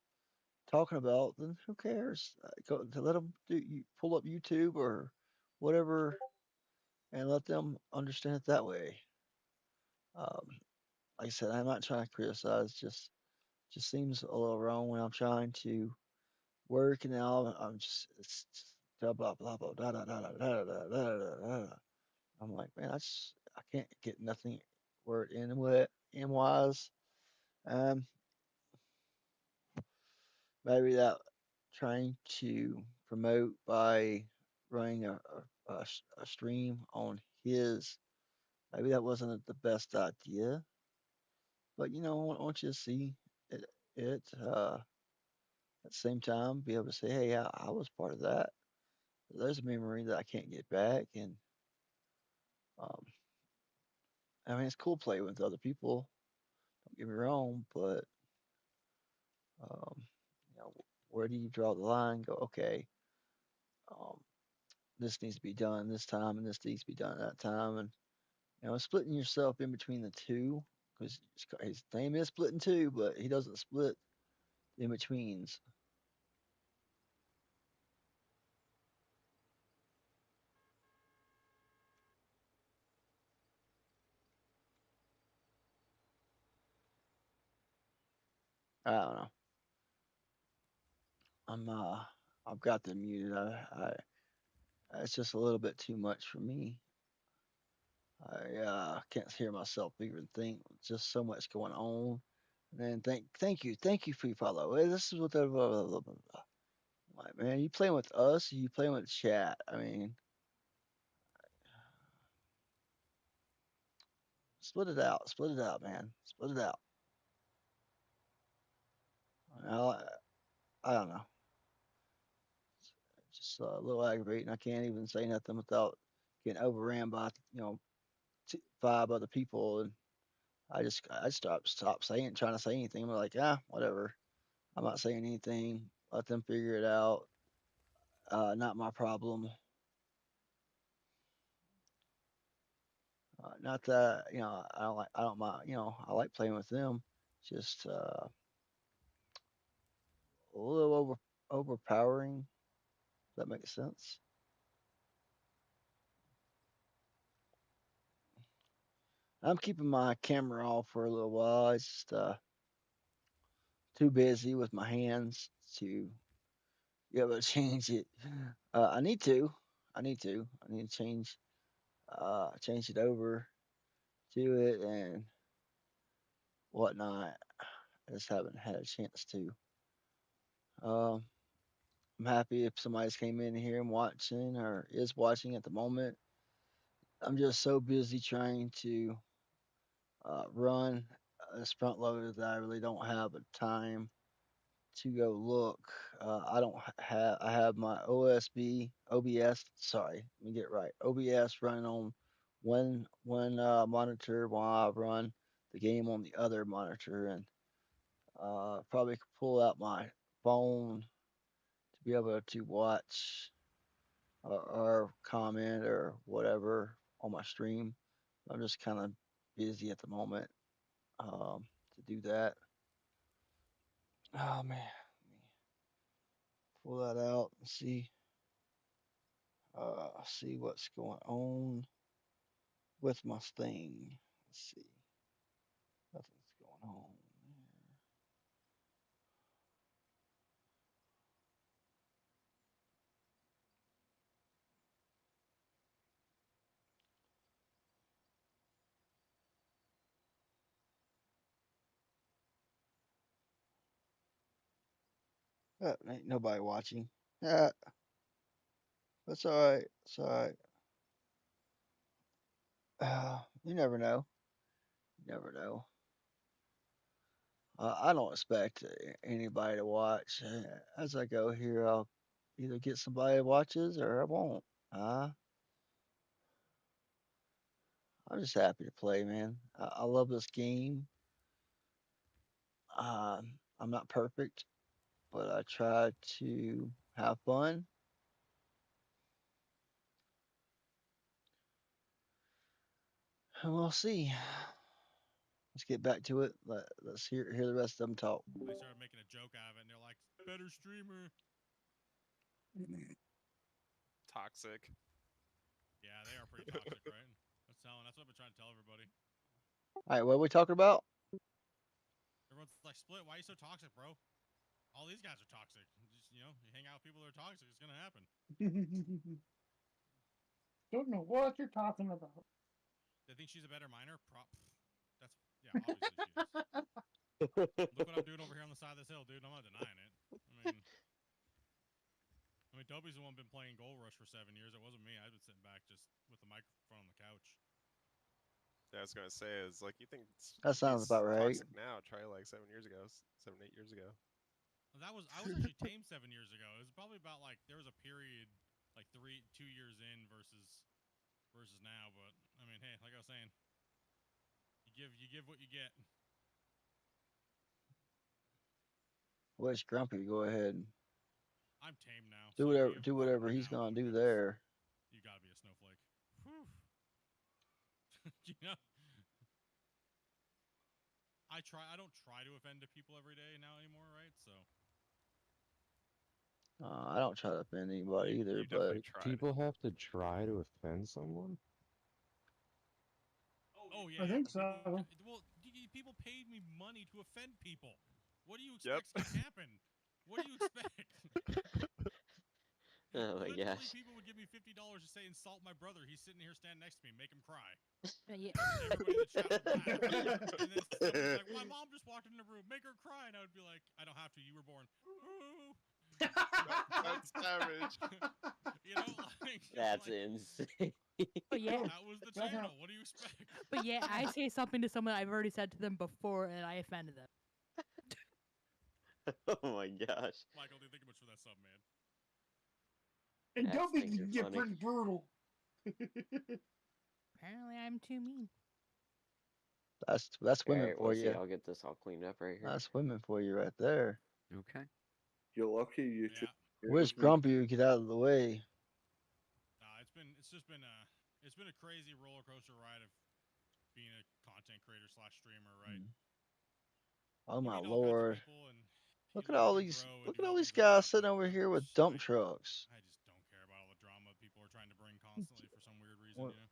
talking about, then who cares? Go to let them pull up YouTube or whatever, and let them understand it that way. Um, like I said, I'm not trying to criticize. Just seems a little wrong when I'm trying to work and now I'm just it's blah blah blah blah da da da da da da da da da. I'm like, man, I can't get nothing word in wise. Um, maybe that trying to promote by running a stream on his. Maybe that wasn't the best idea, but I want you to see it at the same time, be able to say, hey, I was part of that. There's a memory that I can't get back, and um, I mean, it's cool playing with other people. Don't get me wrong, but You know, where do you draw the line? Go, okay, um, this needs to be done this time, and this needs to be done at that time, and splitting yourself in between the two because his name is splitting two, but he doesn't split in betweens. I don't know. I've got them muted. It's just a little bit too much for me. I can't hear myself even think. Just so much going on. And then thank you for your follow. Hey, this is what the blah, blah, blah, blah, blah. Like, man, you playing with us? Or you playing with chat? I mean, split it out, man, split it out. I, I don't know. It's just a little aggravating. I can't even say nothing without getting overran by five other people, and I stop saying trying to say anything. I'm like, whatever. I'm not saying anything. Let them figure it out. Not my problem. Not that I don't mind. I like playing with them. Just a little overpowering. Does that make sense? I'm keeping my camera off for a little while. It's just too busy with my hands to be able to change it. I need to. I need to. I need to change it over to it and whatnot. I just haven't had a chance to. Um, I'm happy if somebody's came in here and watching or is watching at the moment. I'm just so busy trying to run this front loader that I really don't have a time to go look. I don't have. I have my OBS. Sorry, let me get it right. OBS running on one monitor while I run the game on the other monitor, and probably could pull out my phone to be able to watch or comment or whatever on my stream. I'm just kind of busy at the moment to do that. Oh man, let me pull that out and see what's going on with my thing. Let's see, nothing's going on there. Ain't nobody watching. Yeah, that's all right. It's all right. You never know. You never know. I don't expect anybody to watch. As I go here, I'll either get somebody that watches or I won't. Uh, I'm just happy to play, man. I love this game. I'm not perfect, but I try to have fun. And we'll see. Let's get back to it. Let's hear the rest of them talk. They started making a joke out of it, and they're like, "Better streamer." Toxic. Yeah, they are pretty toxic, right? That's what I've been trying to tell everybody. All right, what are we talking about? Everyone's like, "Split, why are you so toxic, bro?" All these guys are toxic. Just you hang out with people that are toxic, it's gonna happen. Don't know what you're talking about. They think she's a better miner. That's obviously she is. Look what I'm doing over here on the side of this hill, dude. I'm not denying it. I mean, Toby's the one been playing Gold Rush for 7 years. It wasn't me. I've been sitting back just with the microphone on the couch. Yeah, I was gonna say is like you think That sounds he's about right. toxic now. Try like 7 years ago, 7, 8 years ago. I was actually tamed 7 years ago. It was probably about like there was a period like 2 years in versus now. But I mean, hey, like I was saying, you give what you get. Where's Grumpy? Go ahead and I'm tame now. do so whatever you do run whatever me he's now, gonna I'm do good. there. You gotta be a snowflake. Whew. You know, I don't try to offend people every day now anymore, right? So I don't try to offend anybody either, You but definitely tried. People have to try to offend someone? oh yeah, I yeah. think People, so. well, people paid me money to offend people. What do you Yep. expect's gonna happen? What do you expect? Oh my Literally, gosh. people would give me $50 to say insult my brother. He's sitting here standing next to me, make him cry. Yeah. And everybody in the chat would laugh. And then somebody would be like, "My mom just walked in the room. Make her cry." And I would be like, "I don't have to. You were born." Ooh. That's savage. You know, like That's like, insane. But yeah, that was the channel. What do you expect? but yeah, I say something to someone I've already said to them before, and I offended them. Oh my gosh. Michael, dude, thank you much for that sub, man. And That's dumping thinking can get funny. pretty brutal. Apparently, I'm too mean. that's women Alright, for let's see. you. I'll get this all cleaned up right here. That's women for you right there. Okay. You're lucky you Yeah. Where's Grumpy? Get out of the way. It's been a crazy roller coaster ride of being a content creator / streamer, right? Oh You my meet all kinds of lord! people and Look you at learn all and these! grow and Look do at all all these things like guys that. sitting But over here with I dump trucks. I just don't care about all the drama people are trying to bring constantly for some weird reason, What- you know?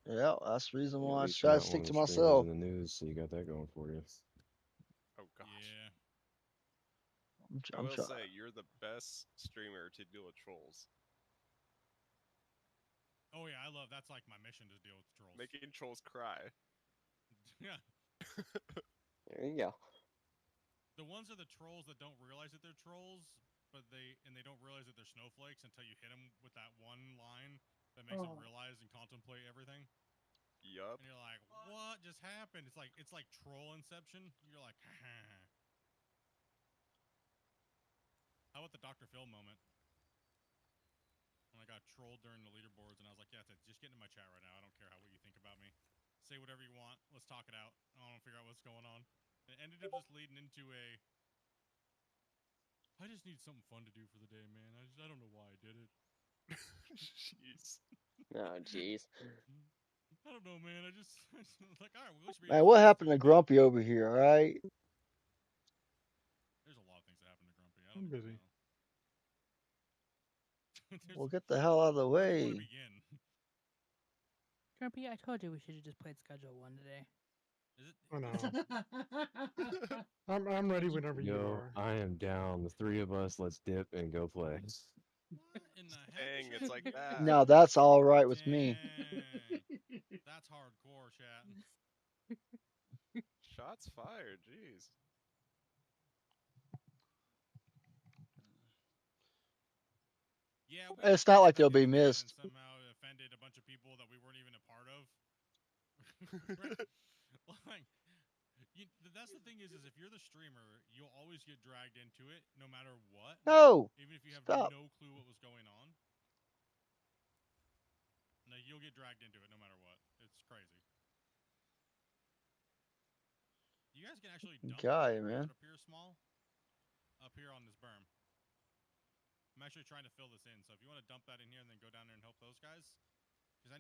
Yeah, that's the reason At why I least try you're to not one stick of to the streamers myself. in the news, so you got that going for you. Oh gosh. Yeah. I I'm will trying. say you're the best streamer to deal with trolls. Oh yeah, I love that's like my mission to deal with trolls. Making trolls cry. Yeah. There you go. The ones are the trolls that don't realize that they're trolls, but they don't realize that they're snowflakes until you hit them with that one line that makes them realize and contemplate everything. Yup. And you're like, what just happened? It's like troll inception. You're like, how about the Dr. Phil moment? When I got trolled during the leaderboards, and I was like, yeah, just get into my chat right now. I don't care what you think about me. Say whatever you want. Let's talk it out. I want to figure out what's going on. And it ended up just leading into I just need something fun to do for the day, man. I don't know why I did it. Jeez. Oh jeez. I don't know, man. I just like, all right, we should be. Man, what happened to Grumpy over here? All right. There's a lot of things that happened to Grumpy. I I'm don't even busy. know. Well, get the hell out of the Where do you want to way. begin? Grumpy, I told you we should have just played Schedule 1 today. Is it? I know. I'm ready whenever you Yo, are. I am down. The three of us, let's dip and go play. What in the heck? Dang, it's like that. Now that's all right with me. Dang. That's hardcore, chat. Shots fired. Jeez. Yeah, we It's not like they'll be and missed. somehow offended a bunch of people that we weren't even a part of. Like, that's the thing is if you're the streamer, you'll always get dragged into it, no matter what. No. Even if you have Stop. no clue what was going on. No, you'll get dragged into it no matter what. It's crazy. You guys can actually dump Guy, the man. road up here small. Up here on this berm. I'm actually trying to fill this in, so if you want to dump that in here and then go down there and help those guys, because I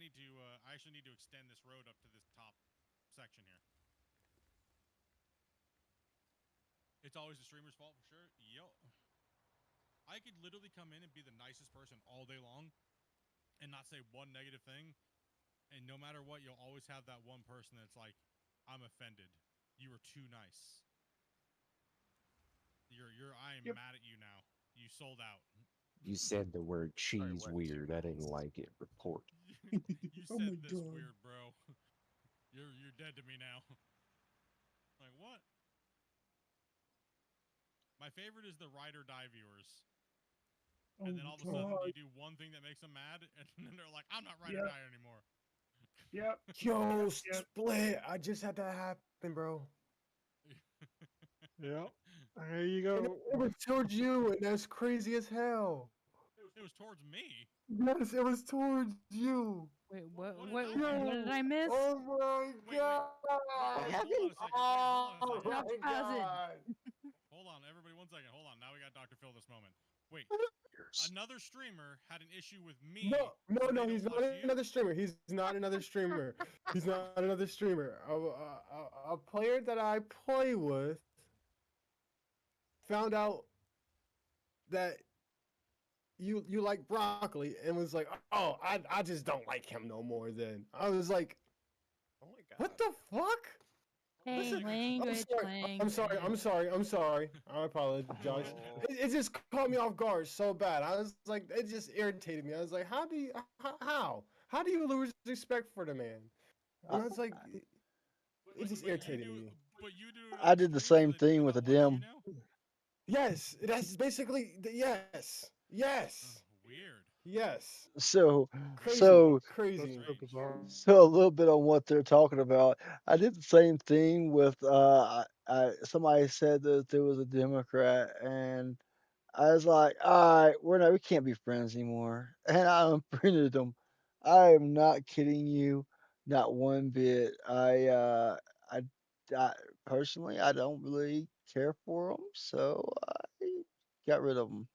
actually need to extend this road up to this top section here. It's always the streamer's fault for sure. Yo, I could literally come in and be the nicest person all day long, and not say one negative thing, and no matter what, you'll always have that one person that's like, "I'm offended. You were too nice. I am mad at you now. You sold out." You said the word cheese wet weird. I didn't like it. Report. You Oh said my this God. weird, bro. You're dead to me now. Like what? My favorite is the ride or die viewers. Oh And then all of a my sudden God. you do one thing that makes them mad, and then they're like, "I'm not ride or Yep. die anymore." Yep. Yo, Yep. split. I just had that happen, bro. Yep. There you And go. it was towards you, and that's crazy as hell. It was towards me. Yes, it was towards you. Wait, What what did I do? did I miss? Oh my Wait, god! hold on a second. Wait, hold on a second. Oh my Pause it. god! Hold on, everybody, 1 second. Hold on. Now we got Dr. Phil this moment. Wait. Years. Another streamer had an issue with me. No, but they he's don't not watch you? another streamer. He's not another streamer. He's not another streamer. A player that I play with found out that you like broccoli and was like, oh, I just don't like him no more. Then I was like, Oh my god. what the fuck? Hey, Listen, language, I'm sorry. I apologize. Oh. It just caught me off guard so bad. I was like, it just irritated me. I was like, how do you lose respect for the man? And I was like, it just irritated me. But you do. I did the same thing with a dim. Yes, that's basically yes. Weird. Yes. So Crazy. so Crazy. That's so bizarre. so a little bit on what they're talking about. I did the same thing with somebody said that there was a Democrat, and I was like, all right, we can't be friends anymore, and I unfriended them. I am not kidding you, not one bit. I personally, I don't really care for them, so I got rid of them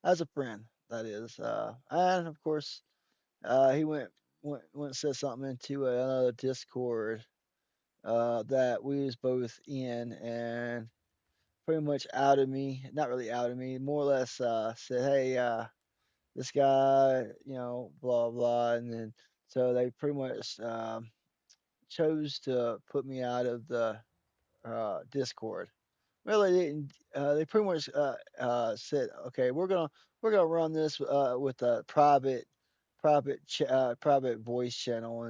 as a friend. That is, and of course, he went and said something into another Discord that we was both in, and pretty much outed me. Not really outed me, more or less said, "Hey, this guy, blah blah," and then so they pretty much chose to put me out of the Discord. Well, they didn't. They pretty much said, "Okay, we're gonna run this with a private voice channel,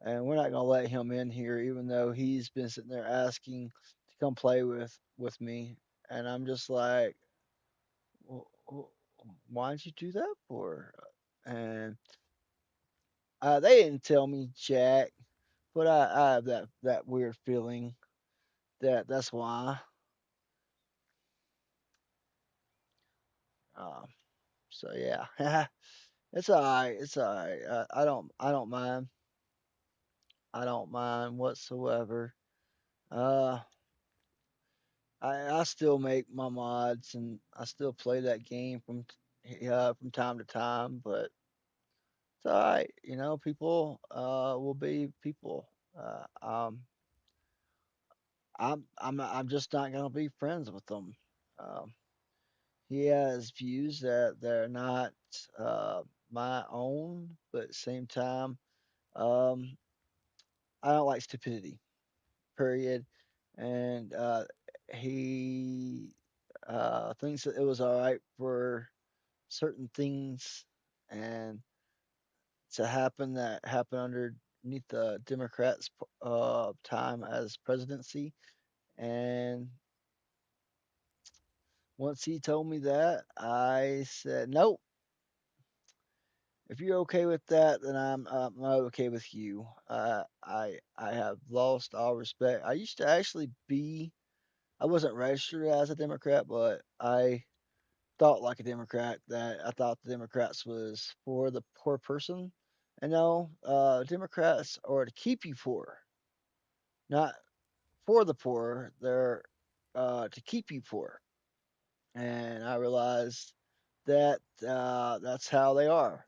and we're not gonna let him in here, even though he's been sitting there asking to come play with me." And I'm just like, "Why'd you do that for?" And they didn't tell me jack, but I have that weird feeling that that's why. Um, so yeah, it's alright. It's alright. I don't mind. I don't mind whatsoever. Uh, I still make my mods and I still play that game from time to time, but it's alright. People will be people. I'm just not gonna be friends with them. Um, he has views that they're not my own, but at the same time, um, I don't like stupidity. Period. And he thinks that it was all right for certain things and to happen that happened underneath the Democrats' time as presidency. And once he told me that, I said, nope. If you're okay with that, then I'm okay with you. I have lost all respect. I used to actually be. I wasn't registered as a Democrat, but I thought like a Democrat. That I thought the Democrats was for the poor person. And no, Democrats are to keep you poor, not for the poor. They're to keep you poor. And I realized that that's how they are.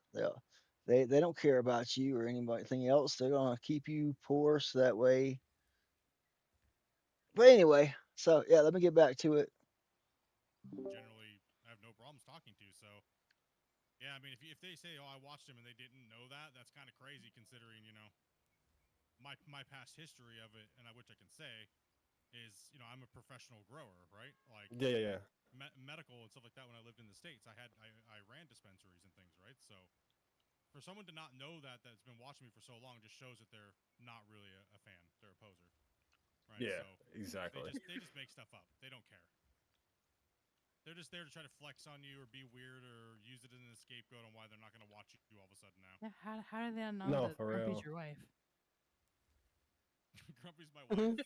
They don't care about you or anything else. They're gonna keep you poor so that way. But anyway, so yeah, let me get back to it. Generally, I have no problems talking to. So yeah, I mean, if they say, "Oh, I watched him," and they didn't know that, that's kind of crazy considering my past history of it, and which I can say is I'm a professional grower, right? Like Yeah. medical and stuff like that. When I lived in the States, I ran dispensaries and things, right? So for someone to not know that's been watching me for so long just shows that they're not really a fan. They're a poser, right? Yeah, So exactly. they just make stuff up. They don't care. They're just there to try to flex on you or be weird or use it as an scapegoat on why they're not going to watch you all of a sudden now. Yeah, how do they know No, that for Grumpy's real. your wife? Grumpy's my wife.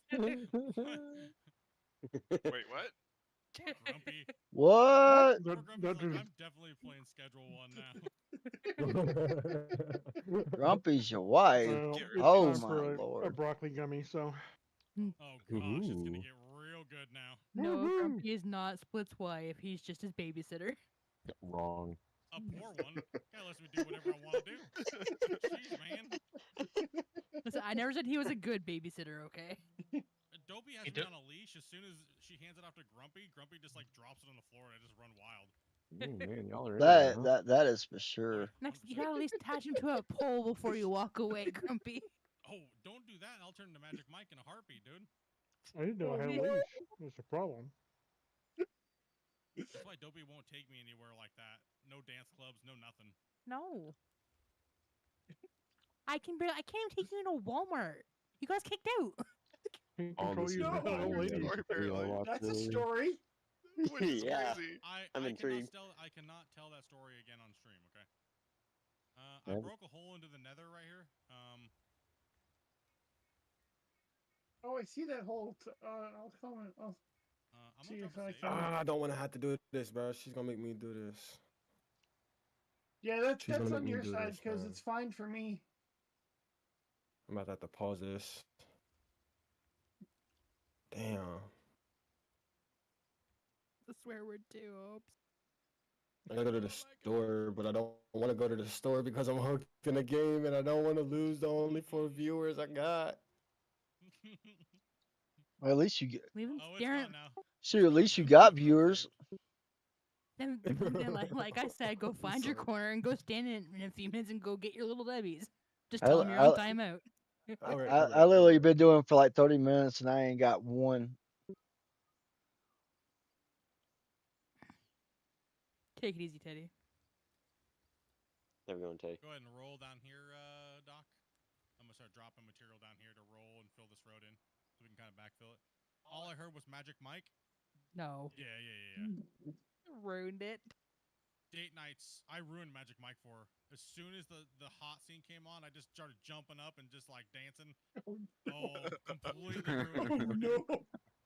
Wait, what? Poor Grumpy. What? Poor Grumpy's like, I'm definitely playing Schedule 1 now. Grumpy's your wife. Well, Get it's Oh time my for a lord. broccoli gummy. So Oh gosh, it's gonna get real real good now. No, Grumpy is not Split's wife. He's just his babysitter. Wrong. A poor one. Guy lets me do whatever I want to do. Jeez, man. Listen, I never said he was a good babysitter, okay? Dopey has me on a leash. As soon as she hands it off to Grumpy, Grumpy just like drops it on the floor and I just run wild. Man, y'all are into that, huh? That is for sure. Next, you gotta at least attach him to a pole before you walk away, Grumpy. Oh, don't do that. I'll turn into Magic Mike in a heartbeat, dude. I didn't know I had a leash. That's a problem. That's why Dopey won't take me anywhere like that. No dance clubs, no nothing. No. I can't even take you into Walmart. You guys kicked out. All this is That's a story. Yeah. I'm I intrigued. I cannot tell that story again on stream, okay? I Never. broke a hole into the nether right here. Oh, I see that hole. I'll comment. I'll see if I can. I don't want to have to do this, bro. She's gonna make me do this. Yeah, that's She's gonna on make me your do side this, because man. it's fine for me. I'm about to have to pause this. Damn. The swear word too. Oops. I gotta go to the store, but I don't want to go to the store because I'm hooked in the game and I don't want to lose the only 4 viewers I got. Well, at least you get. Leave him Oh, staring. Sure, at least you got viewers. Then like I said, go find your corner and go stand in a few minutes and go get your little Debbie's. Just tell them you're on timeout. I literally been doing it for like 30 minutes and I ain't got one. Take it easy, Teddy. There we go, Teddy. Go ahead and roll down here, Doc. I'm gonna start dropping material down here to roll and fill this road in, so we can kind of backfill it. All I heard was Magic Mike. No. Yeah. Ruined it. Date nights. I ruined Magic Mike for her. As soon as the hot scene came on, I just started jumping up and just like dancing. Oh, completely ruined it for her, dude.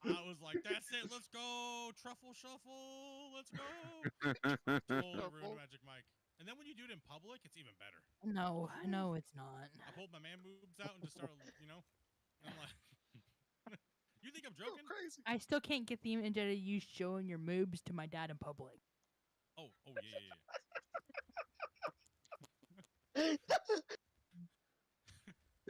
I was like, that's it, let's go, truffle shuffle, let's go. Totally ruined Magic Mike. And then when you do it in public, it's even better. No, it's not. I pulled my man boobs out and just started, I'm like, you think I'm joking? Crazy. I still can't get the image of you showing your moobs to my dad in public. Oh yeah.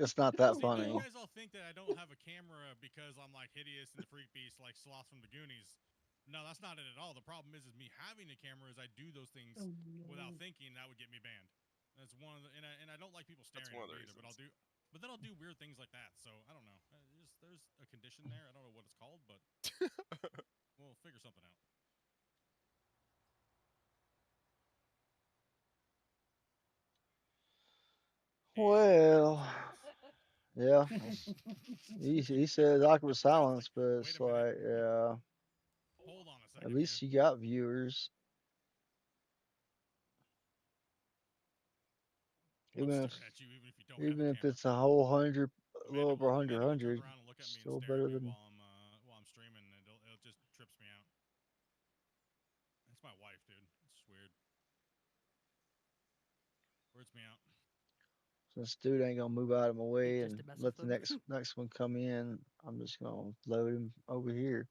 It's not that See, funny. you guys all think that I don't have a camera because I'm like hideous and the freak beast like Sloth from the Goonies. No, that's not it at all. The problem is me having a camera is I do those things without thinking. That would get me banned. That's one of the, and I don't like people staring at me either. But then I'll do weird things like that. So I don't know. There's a condition there. I don't know what it's called, but we'll figure something out. Well, yeah. He says awkward silence, but it's like, yeah. Hold on a second. At least you got viewers. Even if it's a whole 100, a little over 100, still better than. While I'm streaming, it just trips me out. That's my wife, dude. It's weird. Weirds me out. Since dude ain't gonna move out of my way and let the next one come in, I'm just gonna load him over here.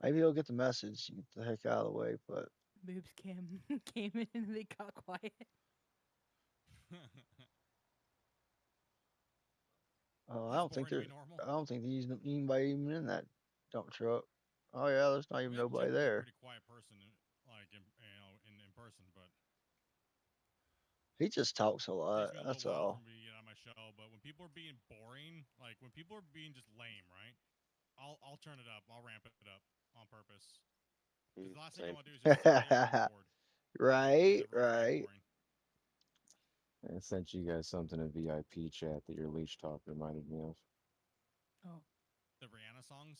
Maybe he'll get the message. Get the heck out of the way, but. Boobs came in and they got quiet. Oh, I don't think there's anybody even in that dump truck. Oh yeah, there's not even nobody there. Pretty quiet person, like in person, but he just talks a lot. That's all. For me to get on my show, but when people are being boring, like when people are being just lame, right? I'll turn it up. I'll ramp it up on purpose. The last thing I want to do is just sit there and bored. Right. I sent you guys something in VIP chat that your leash talk reminded me of. Oh. The Rihanna songs?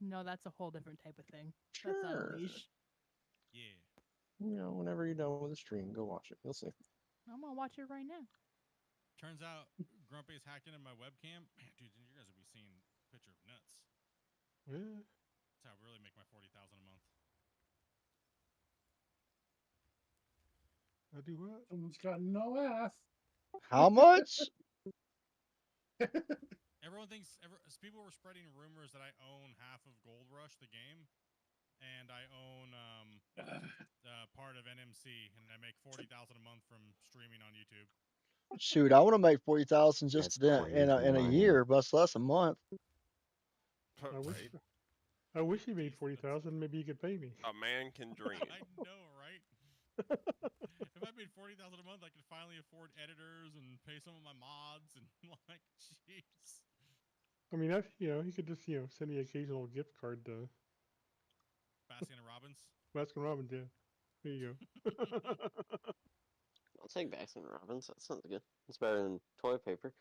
No, that's a whole different type of thing. That's not a leash. Yeah. Whenever you're done with the stream, go watch it. You'll see. I'm gonna watch it right now. Turns out Grumpy is hacked into my webcam. Man, dude, you guys will be seeing a picture of nuts. Yeah. That's how I really make my $40,000 a month. I do what? Someone's got no ass. How much? Everyone thinks people were spreading rumors that I own half of Gold Rush, the game, and I own part of NMC, and I make 40,000 a month from streaming on YouTube. Shoot, I want to make 40,000 just That's in a crazy year, money. much less a month. Right? I wish he made 40,000. Maybe he could pay me. A man can dream. I know, right? If I made 40,000 a month, I could finally afford editors and pay some of my mods and like, jeez. I mean, he could just send me an occasional gift card to Baskin and Robbins. Baskin Robbins. Yeah, there you go. I'll take Baskin Robbins. That sounds good. It's better than toilet paper.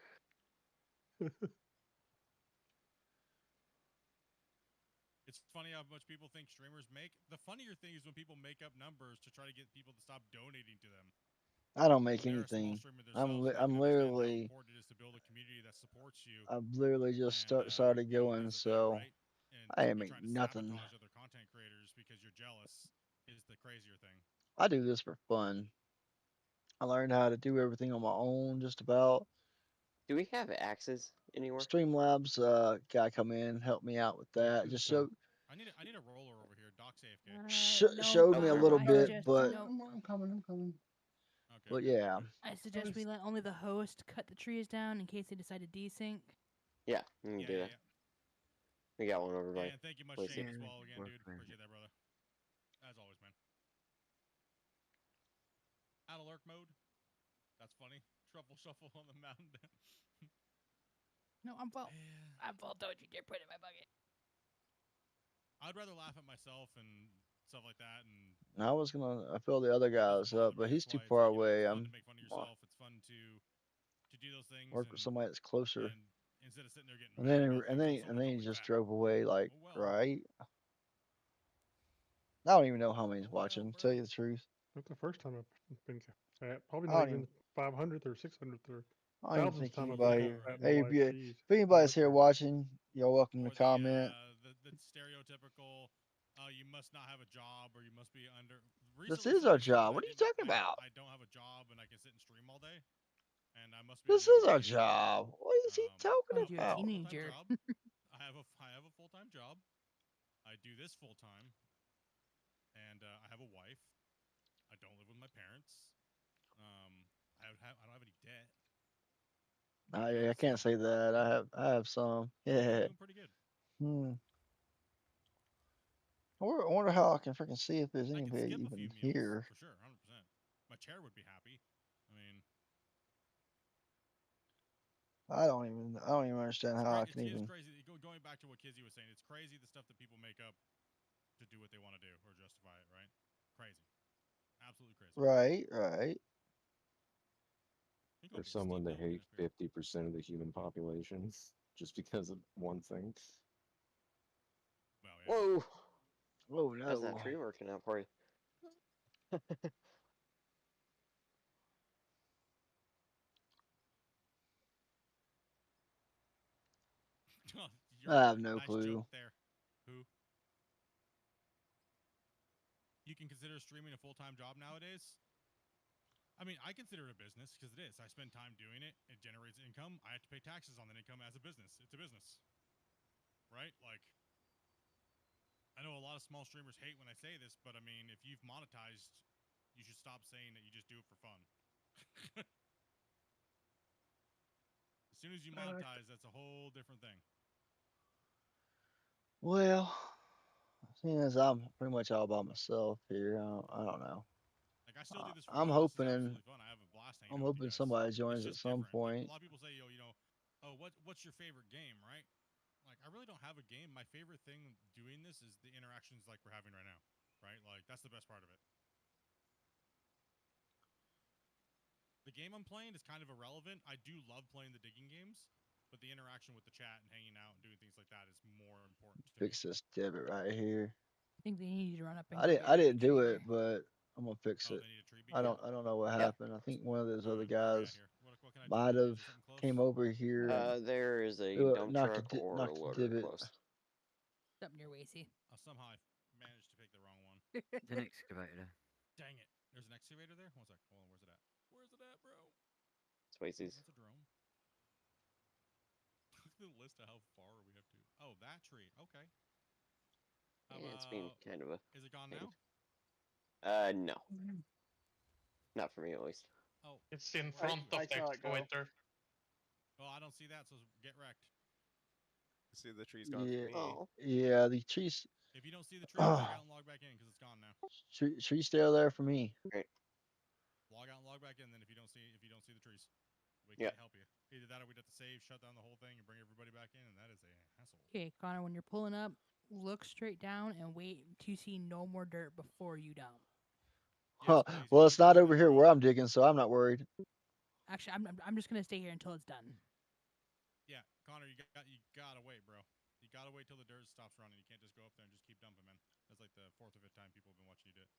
It's funny how much people think streamers make. The funnier thing is when people make up numbers to try to get people to stop donating to them. I don't make They're a small anything. streamer themselves, so they I'm can understand how literally important it is to build a community that supports you. I've literally just And started you know, going, things like that, so right? And I ain't you make trying to nothing. sabotage other content creators because you're jealous is the crazier thing. I do this for fun. I learned how to do everything on my own, just about. Do we have axes anywhere? Streamlabs guy come in, help me out with that. Just show I need a roller over here. Doc AFK. No, showed me a little I bit, suggest, but no. I'm coming. Okay, but yeah. I suggest we let only the host cut the trees down in case they decide to desync. Yeah, we can do that. We got one over by. And thank you much, Lazy. Shane, as well again, dude. Appreciate that, brother. As always, man. Out of lurk mode. That's funny. Truffle shuffle on the mountain. No, I'm full. I'm full. Don't you dare put it in my bucket. I'd rather laugh at myself and stuff like that. And I fill the other guys up, but he's too far away. it's fun I'm to make fun of yourself. It's fun to do those things. work with somebody that's closer. And instead of sitting there getting mad about And then he just drove away like right. I don't even know how many's watching. To tell you the truth. Not the first time I've been probably I not don't even 500th or 600th or I don't even 1000th think time I've anybody. been at my Hey, live feed. if anybody's here watching, you're welcome to comment. The stereotypical, you must not have a job or you must be under. This is our job. What are you talking about? I don't have a job and I can sit and stream all day, and I must be. This is our job. What is he talking You're a about? teenager. I have a full-time job. I do this full-time, and I have a wife. I don't live with my parents. I don't have any debt. I can't say that. I have some. Yeah. Doing pretty good. I wonder how I can freaking see if there's I can anybody skip a even few meals, here. for sure, 100%. My chair would be happy. I mean, I don't even understand how I can it's even. crazy. Going back to what Kizzy was saying, it's crazy the stuff that people make up to do what they want to do or justify it, right? Crazy. Absolutely crazy. Right. For someone to hate 50% of the human population just because of one thing. Whoa! Oh no! How's that tree working out for you? I have no clue. Joke there. Who? You can consider streaming a full-time job nowadays? I mean, I consider it a business because it is. I spend time doing it. It generates income. I have to pay taxes on that income as a business. It's a business. Right? Like, I know a lot of small streamers hate when I say this, but I mean, if you've monetized, you should stop saying that you just do it for fun. As soon as you monetize, that's a whole different thing. Well, seeing as I'm pretty much all by myself here, I don't know. Like I still do this for I'm fun. hoping. This is absolutely fun. I have a blast hanging I'm out with hoping you guys. somebody joins at It's just some different. Like, point. a lot of people say, oh, what's your favorite game, right? Like, I really don't have a game. My favorite thing doing this is the interactions like we're having right now, right? Like, that's the best part of it. The game I'm playing is kind of irrelevant. I do love playing the digging games, but the interaction with the chat and hanging out and doing things like that is more important to Fix this divot right here. I think they need you to run up and I didn't do it, but I'm gonna fix it. I don't know what happened. I think one of those other guys might have came over here. There is a dump truck or a loader close. Up near Wacy. Somehow I managed to pick the wrong one. An excavator. Dang it. There's an excavator there? One sec. Hold on. Where's it at? Where's it at, bro? Spaces. That's a drone. the list of how far we have to. Oh, that tree. Okay. Yeah, it's been kind of a. Is it gone pain. now? No. Not for me, at least. Oh. It's in front of the excavator. Well, I don't see that, so get wrecked. See, the tree's gone Yeah, for me. yeah. The trees. If you don't see the tree, log out and log back in because it's gone now. Tree still there for me. Great. Log out and log back in. Then if you don't see the trees, we can't help you. Either that or we'd have to save, shut down the whole thing, and bring everybody back in, and that is a hassle. Okay, Connor, when you're pulling up, look straight down and wait to see no more dirt before you dump. Yes, well, it's not over here where I'm digging, so I'm not worried. Actually, I'm just gonna stay here until it's done. Yeah, Connor, you gotta wait, bro. You gotta wait till the dirt stops running. You can't just go up there and just keep dumping, man. That's like the 4th or 5th time people have been watching you do it.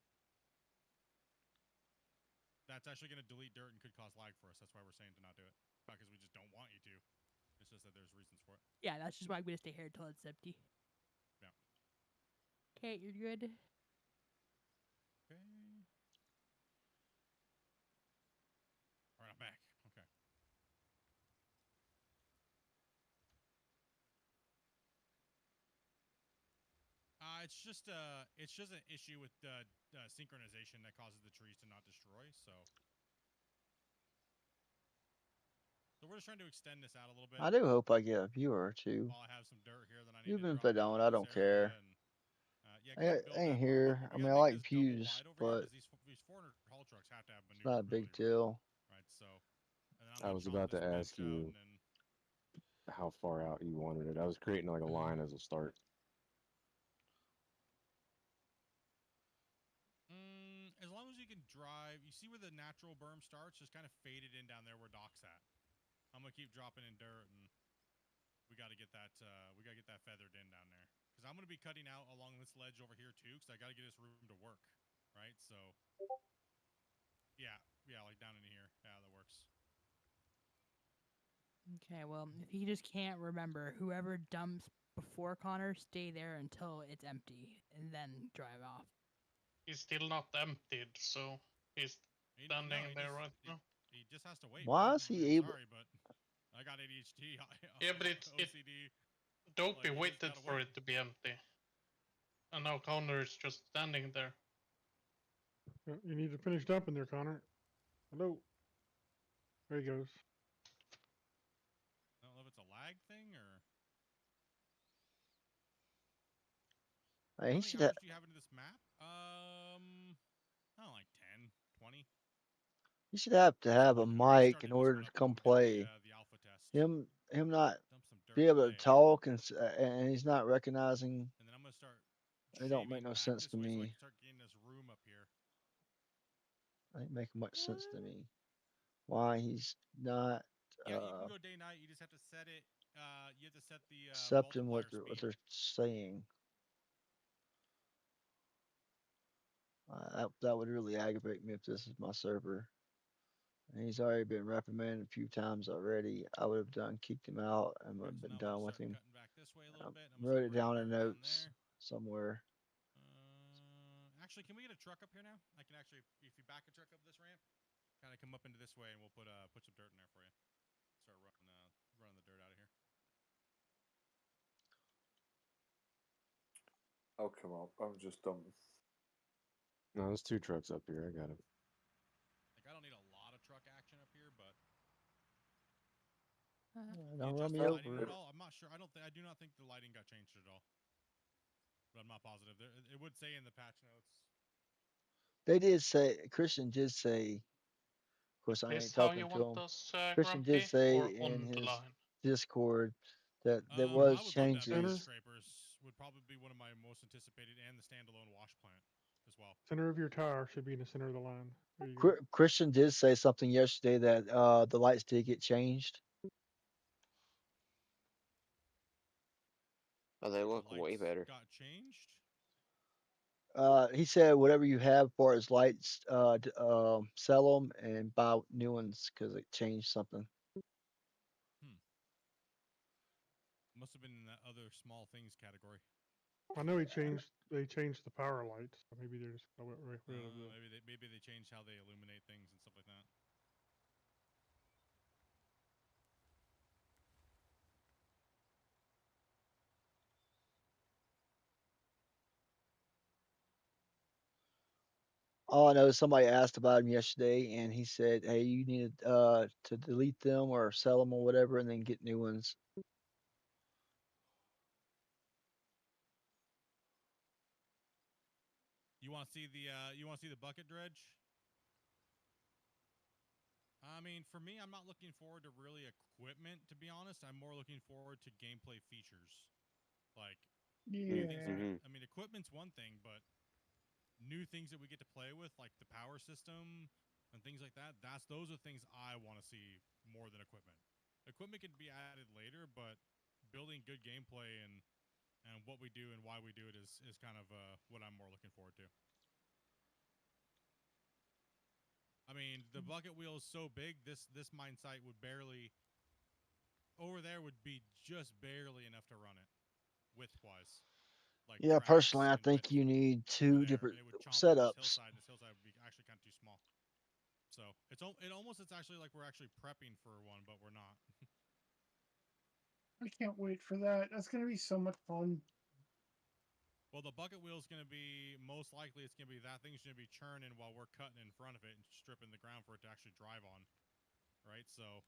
That's actually gonna delete dirt and could cause lag for us. That's why we're saying to not do it. Not because we just don't want you to. It's just that there's reasons for it. Yeah, that's just why I'm gonna stay here until it's empty. Yeah. Okay, you're good. Okay. All right, I'm back. Okay. It's just an issue with synchronization that causes the trees to not destroy. So we're just trying to extend this out a little bit. I do hope I get a viewer or two. While I have some dirt here that I need You've to been drop fed down on. in I this don't area care. and, I ain't here. I mean, I like views, but these 400 haul trucks have to have it's not a big deal. Right. So. I was about to ask you how far out you wanted it. I was creating like a line as a start. As long as you can drive, you see where the natural berm starts, just kind of fade it in down there where Doc's at. I'm gonna keep dropping in dirt, and we got to get that feathered in down there. Because I'm gonna be cutting out along this ledge over here too, because I got to get us room to work, right? So, yeah, like down in here, yeah, that works. Okay, well, if you just can't remember, whoever dumps before Connor, stay there until it's empty, and then drive off. He's still not emptied, so he's standing there right now. He just has to wait. Why man. is he able? Sorry, but I got ADHD. Yeah, but it's OCD. Dopey waited for it to be empty, and now Connor is just standing there. You need to finish dumping there, Connor. Hello. There he goes. I don't know if it's a lag thing or. He How many should hours do you have into this map? I don't know, like 10, 20. You should have to have a mic in order to come play. The alpha test. Him not be able to talk and he's not recognizing. And then I'm gonna start. It don't make no sense to me. So I can start getting this room up here. It ain't making much sense to me. Why he's not. Yeah, you can go day night. You just have to set it. You have to set the accepting what multiplier they're saying. That would really aggravate me if this is my server. And he's already been reprimanded a few times already. I would have kicked him out and would have been done with him. Wrote it down in notes somewhere. Actually, can we get a truck up here now? I can actually, if you back a truck up this ramp, kind of come up into this way, and we'll put some dirt in there for you. Start running the dirt out of here. Oh, come on. I'm just dumb. No, there's 2 trucks up here. I got it. Like, I don't need a lot of truck action up here, but don't run me over. At all? I'm not sure. I do not think the lighting got changed at all. But I'm not positive. It would say in the patch notes. They did say, Christian did say, of course I ain't talking to him. Christian did say in his Discord that there was changes. Scrapers would probably be one of my most anticipated, and the standalone wash plant as well. Center of your tower should be in the center of the line. Christian did say something yesterday that the lights did get changed. Oh, they look way better. Got changed? He said whatever you have for his lights, sell them and buy new ones because it changed something. Must have been in that other small things category. I know they changed the power lights. So maybe they're just rid of the. Maybe they changed how they illuminate things and stuff like that. All I know is somebody asked about him yesterday, and he said, "Hey, you need to delete them or sell them or whatever, and then get new ones." You want to see the bucket dredge? I mean, for me, I'm not looking forward to really equipment. To be honest, I'm more looking forward to gameplay features, like new things. Yeah. I mean, equipment's one thing, but new things that we get to play with, like the power system and things like that. Those are things I want to see more than equipment. Equipment can be added later, but building good gameplay and what we do and why we do it is kind of what I'm more looking forward to. I mean, the bucket wheel is so big. This mine site would barely over there would be just barely enough to run it width wise, like Yeah, tracks personally, I and width think you need over two there, and different it would chomp through setups. this hillside would be actually kind of too small. So it's actually like we're actually prepping for one, but we're not. I can't wait for that. That's gonna be so much fun. Well, the bucket wheel is going to be most likely it's going to be that thing's going to be churning while we're cutting in front of it and stripping the ground for it to actually drive on, right? So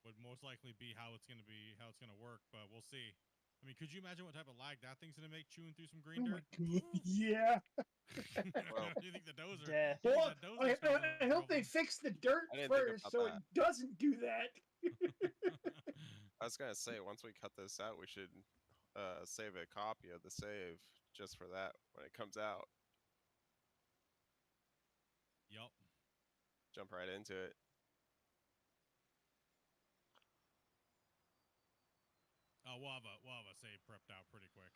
would most likely be how it's going to work, but we'll see. I mean, could you imagine what type of lag that thing's going to make chewing through some green Oh my dirt? god. Yeah. Well, You think the dozer? Death. You think Well, that dozer's causing I a hope they problem? fix the dirt I didn't think first about so it that. doesn't do that. I was gonna say once we cut this out, we should save a copy of the save just for that when it comes out. Yup. Jump right into it. We'll have a save prepped out pretty quick.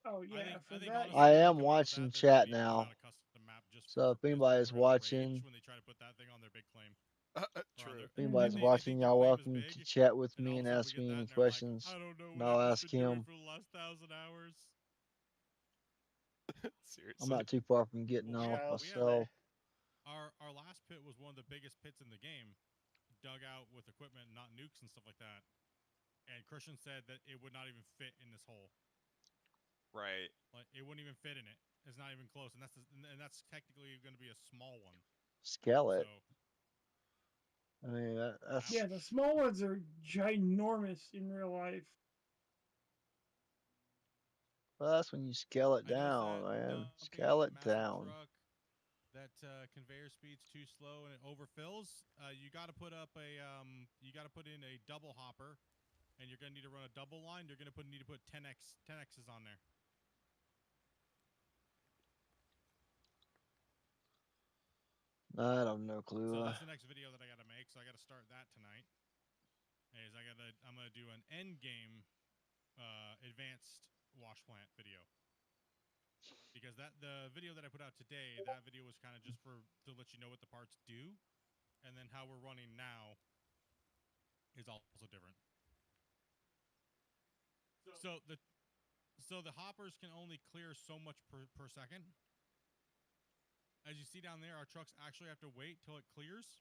Oh yeah, I for think that. honestly, I when they am come out with watching that, they're gonna chat be putting out now, a custom map just so for if because people anybody's are gonna rage watching, when they try to put that thing on their big claim. Or on True. their, if anybody's they watching, think their y'all claim is welcome to big, chat with and all me of a and sudden we ask get me that, any and they're like, questions, I don't know and what I'll I've just ask been doing him. for the last 1,000 hours. I'm Seriously. not too far from getting Well, off we have myself. our last pit was one of the biggest pits in the game, dug out with equipment, not nukes and stuff like that. And Christian said that it would not even fit in this hole. Right. Like it wouldn't even fit in it. It's not even close, and that's technically going to be a small one. Skillet. So I mean, that's Yeah, the small ones are ginormous in real life. well, that's when you scale it I noticed down, that man. dumping Scale a it massive down. truck, that conveyor speed's too slow and it overfills. You got to put up you got to put in a double hopper, and you're going to need to run a double line. You're going to need to put 10x's on there. I don't know, clue. So that's the next video that I got to make. So I got to start that tonight. I'm gonna do an end game, advanced wash plant video. Because the video that I put out today, that video was kind of just to let you know what the parts do, and then how we're running now is also different. So the hoppers can only clear so much per second. As you see down there, our trucks actually have to wait till it clears.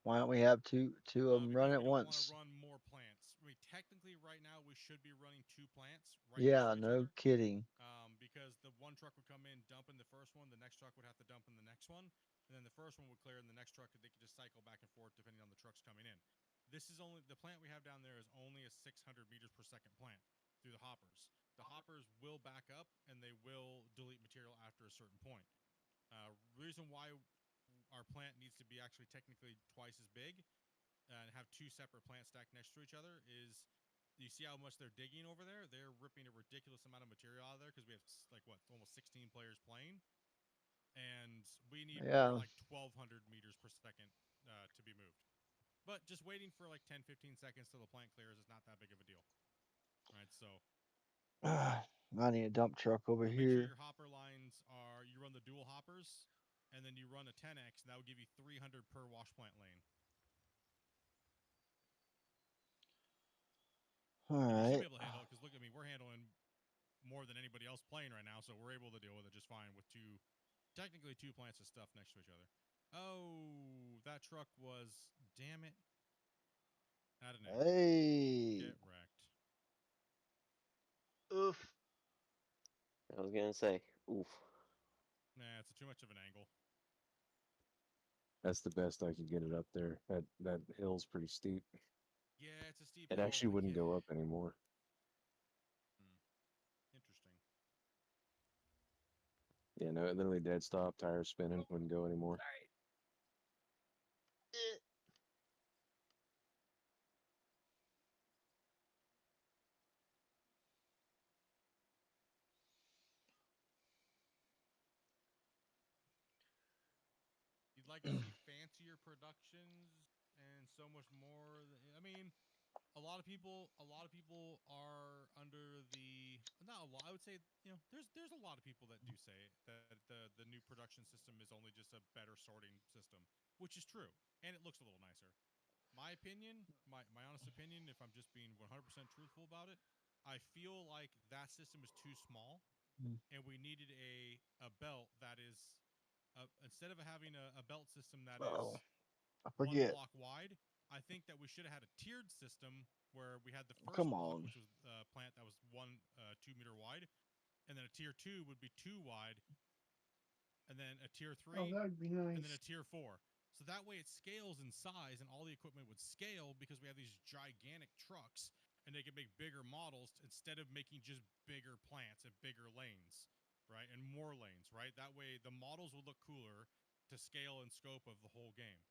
Why don't we have two of them run Because at we don't want to once? run more plants. I mean, technically, right now we should be running 2 plants right next Yeah, to each no other. kidding. Because the one truck would come in, dump in the first one, the next truck would have to dump in the next one, and then the first one would clear, and the next truck they could just cycle back and forth depending on the trucks coming in. This is only the plant we have down there is only a 600 meters per second plant through the hoppers. The hoppers will back up and they will delete material after a certain point. Reason why our plant needs to be actually technically twice as big and have 2 separate plants stacked next to each other is you see how much they're digging over there? They're ripping a ridiculous amount of material out of there because we have like almost 16 players playing, and we need more Yeah. like 1,200 meters per second to be moved. But just waiting for like 10-15 seconds till the plant clears is not that big of a deal. All right, so I need a dump truck over make sure here. your hopper lines are you run the dual hoppers, and then you run a 10x, and that would give you 300 per wash plant lane. All And you should right. be able to handle it because look at me, we're handling more than anybody else playing right now, so we're able to deal with it just fine with technically 2 plants of stuff next to each other. Oh, that truck was, damn it. Had an error. Hey. Get wrecked. Oof. I was gonna say, oof. Nah, it's too much of an angle. That's the best I could get it up there. That hill's pretty steep. Yeah, it's a steep It hill. actually but wouldn't yeah. go up anymore. Interesting. Yeah, no, it literally dead stop, tires spinning, wouldn't go anymore. Sorry. You'd like to see fancier productions and so much more. I mean, a lot of people are under the not a lot. I would say there's a lot of people that do say that the new production system is only just a better sorting system, which is true, and it looks a little nicer. My opinion, my honest opinion, if I'm just being 100% truthful about it, I feel like that system is too small, and we needed a belt that is instead of having a belt system that is I one forget. block wide, I think that we should have had a tiered system where we had the first Come block, on. which was a plant that was 2 meter wide, and then a tier 2 would be 2 wide, and then a tier 3, Oh, that would be and then nice. a tier 4. So that way it scales in size, and all the equipment would scale because we have these gigantic trucks, and they can make bigger models instead of making just bigger plants and bigger lanes, right? And more lanes, right? That way the models would look cooler to scale and scope of the whole game,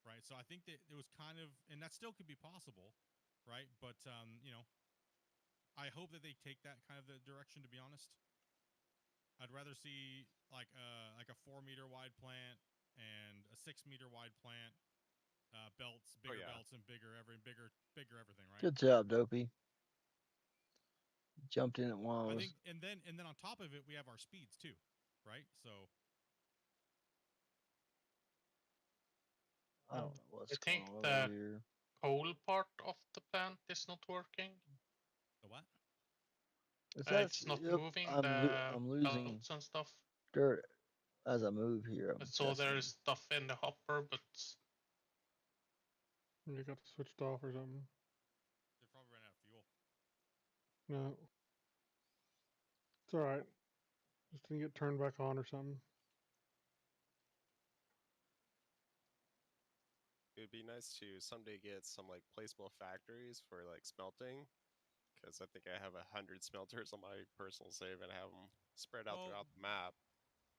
right? So I think that it was kind of, and that still could be possible, right? But I hope that they take that kind of the direction. To be honest, I'd rather see like a 4 meter wide plant and a 6 meter wide plant, belts, bigger belts, and bigger everything, right? Good job, Dopey. Jumped in it while I I was. think, and then on top of it, we have our speeds too, right? So I don't know what's I going think on over the here. coal part of the plant is not working. The what? Is that? It's not Yep. moving the I'm losing belts and stuff. dirt as I move here. I'm So guessing. there is stuff in the hopper, but You got switched off or something. They probably ran out of fuel. No. It's alright. Just didn't get turned back on or something. It would be nice to someday get some like placeable factories for like smelting, because I think I have 100 smelters on my personal save and I have them spread out Well, throughout the map.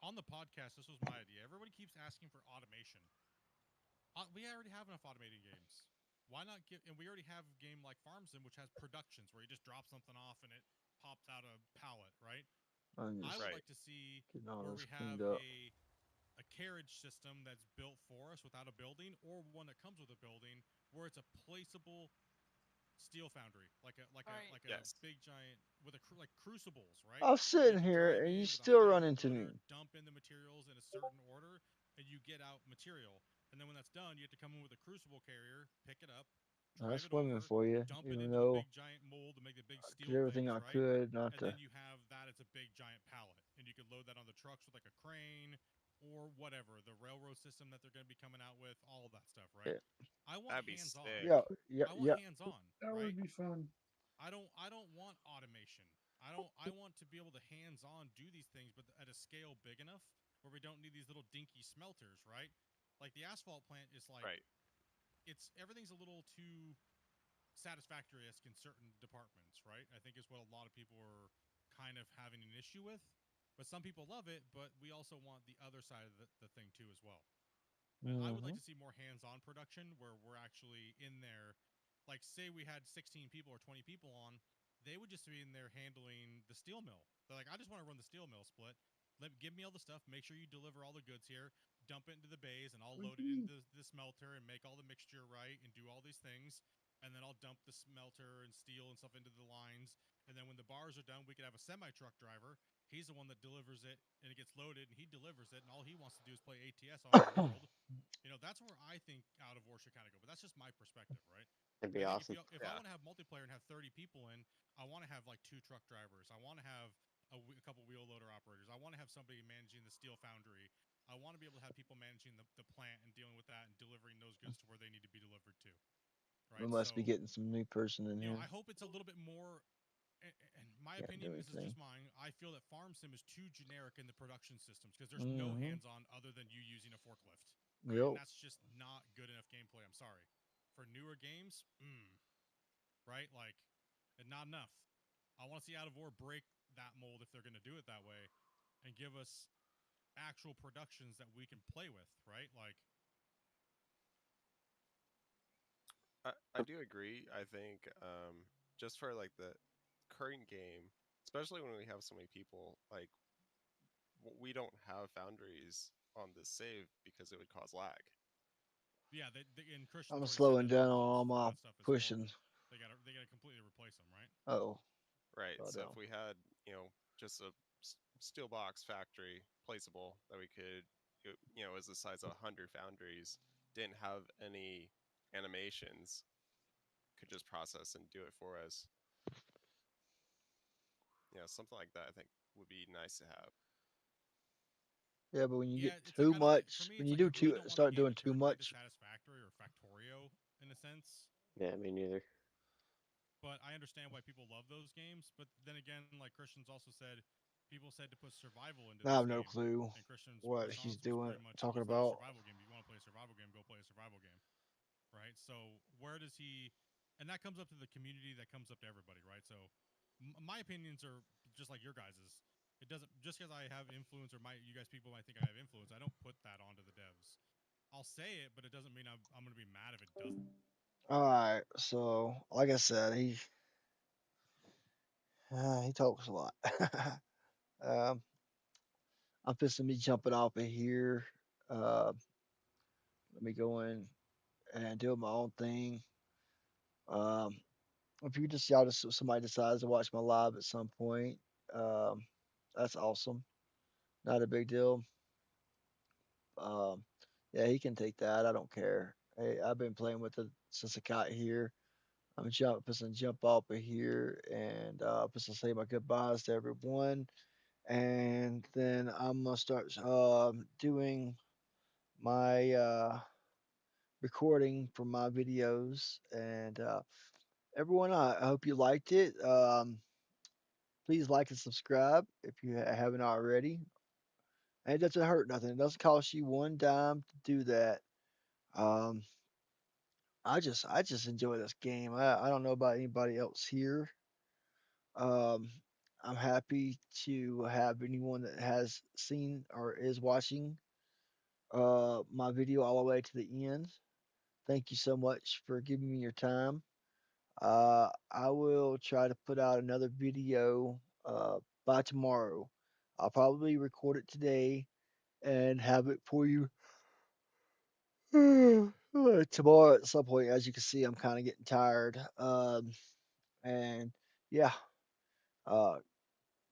On the podcast, this was my idea. Everybody keeps asking for automation. We already have enough automated games. Why not give? And we already have a game like Farm Sim, which has productions where you just drop something off and it pops out a pallet, right? I would like to see where we have a carriage system that's built for us without a building, or one that comes with a building where it's a placeable steel foundry, like a big giant with like crucibles, right? I'm You sitting can here drive and you in with a still high run load into loader, me. dump in the materials in a certain order, and you get out material. And then when that's done, you have to come in with a crucible carrier, pick it up, drive That's it swimming over, for you, dump it even into the though big giant mold to make the big I steel did everything things, I right? could not And to. then you have that as a big giant pallet, and you can load that on the trucks with like a crane or whatever, the railroad system that they're going to be coming out with, all of that stuff, right? Yeah. I want hands-on. Yeah, yeah, I want yeah. hands-on. That right? would be fun. I don't want automation. I want to be able to hands-on do these things, but at a scale big enough where we don't need these little dinky smelters, right? Like the asphalt plant is like, it's everything's a little too satisfactory-esque in certain departments, right? I think is what a lot of people are kind of having an issue with. But some people love it, but we also want the other side of the thing too as well. And I would like to see more hands-on production where we're actually in there. Like, say we had 16 people or 20 people on, they would just be in there handling the steel mill. They're like, I just want to run the steel mill split. Give me all the stuff. Make sure you deliver all the goods here. Dump it into the bays, and I'll load it into the smelter and make all the mixture right and do all these things. And then I'll dump the smelter and steel and stuff into the lines. And then when the bars are done, we could have a semi-truck driver. He's the one that delivers it, and it gets loaded, and he delivers it, and all he wants to do is play ATS on your world. That's where I think Out of War should kind of go. But that's just my perspective, right? That'd be I think awesome. if I want to have multiplayer and have 30 people in, I want to have like 2 truck drivers. I want to have a couple wheel loader operators. I want to have somebody managing the steel foundry. I want to be able to have people managing the plant and dealing with that and delivering those goods to where they need to be delivered to. Right? We must be getting some new person in here. I hope it's a little bit more and my Can't do opinion, this is anything. just mine. I feel that Farm Sim is too generic in the production systems because there's no hands-on other than you using a forklift, right? Yep. And that's just not good enough gameplay. I'm sorry. For newer games, right? Like, and not enough. I want to see Out of War break that mold if they're going to do it that way, and give us actual productions that we can play with, right? Like, I do agree. I think just for like the current game, especially when we have so many people, like we don't have foundries on this save because it would cause lag. yeah, and Christian's I'm already said slowing that their down on mods all for my that stuff is pushing. horrible. They gotta completely replace them, right? Oh. Right. Oh So no. if we had, just a steel box factory placeable that we could, as the size of 100 foundries, didn't have any animations, could just process and do it for us. Something like that I think would be nice to have. Yeah, but when you Yeah, get it's like too I don't. For much, me, when it's you like I do really too, don't want the start game doing to too turn into much. Satisfactory or Factorio in a sense. Yeah, me neither. But I understand why people love those games. But then again, like Christian's also said, people said to put survival into I this have no game, clue and Christian's what he's response was doing, pretty much, talking "It's not a about. survival game. If you want to play a survival game, go play a survival game." Right? So where does he? And that comes up to the community. That comes up to everybody, right? So my opinions are just like your guys's. It doesn't just because I have influence or you guys people might think I have influence. I don't put that onto the devs. I'll say it, but it doesn't mean I'm going to be mad if it doesn't. All right, so like I said, he talks a lot. um, I'm fixing me jumping off of here. Uh, Let me go in and do my own thing. Um, if you just y'all just somebody decides to watch my live at some point, um, that's awesome. Not a big deal. Um, yeah, he can take that. I don't care. Hey, I've been playing with it since I got here. I'm just gonna jump off of here and just to say my goodbyes to everyone, and then I'm gonna start doing my recording for my videos. And everyone, I hope you liked it. Please like and subscribe if you haven't already. And it doesn't hurt nothing. It doesn't cost you one dime to do that. Um, I just enjoy this game. I don't know about anybody else here. Um, I'm happy to have anyone that has seen or is watching my video all the way to the end. Thank you so much for giving me your time. I will try to put out another video by tomorrow. I'll probably record it today and have it for you tomorrow at some point. As you can see, I'm kind of getting tired. And yeah, uh,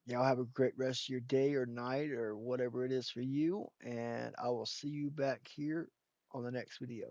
y'all have a great rest of your day or night or whatever it is for you. And I will see you back here on the next video.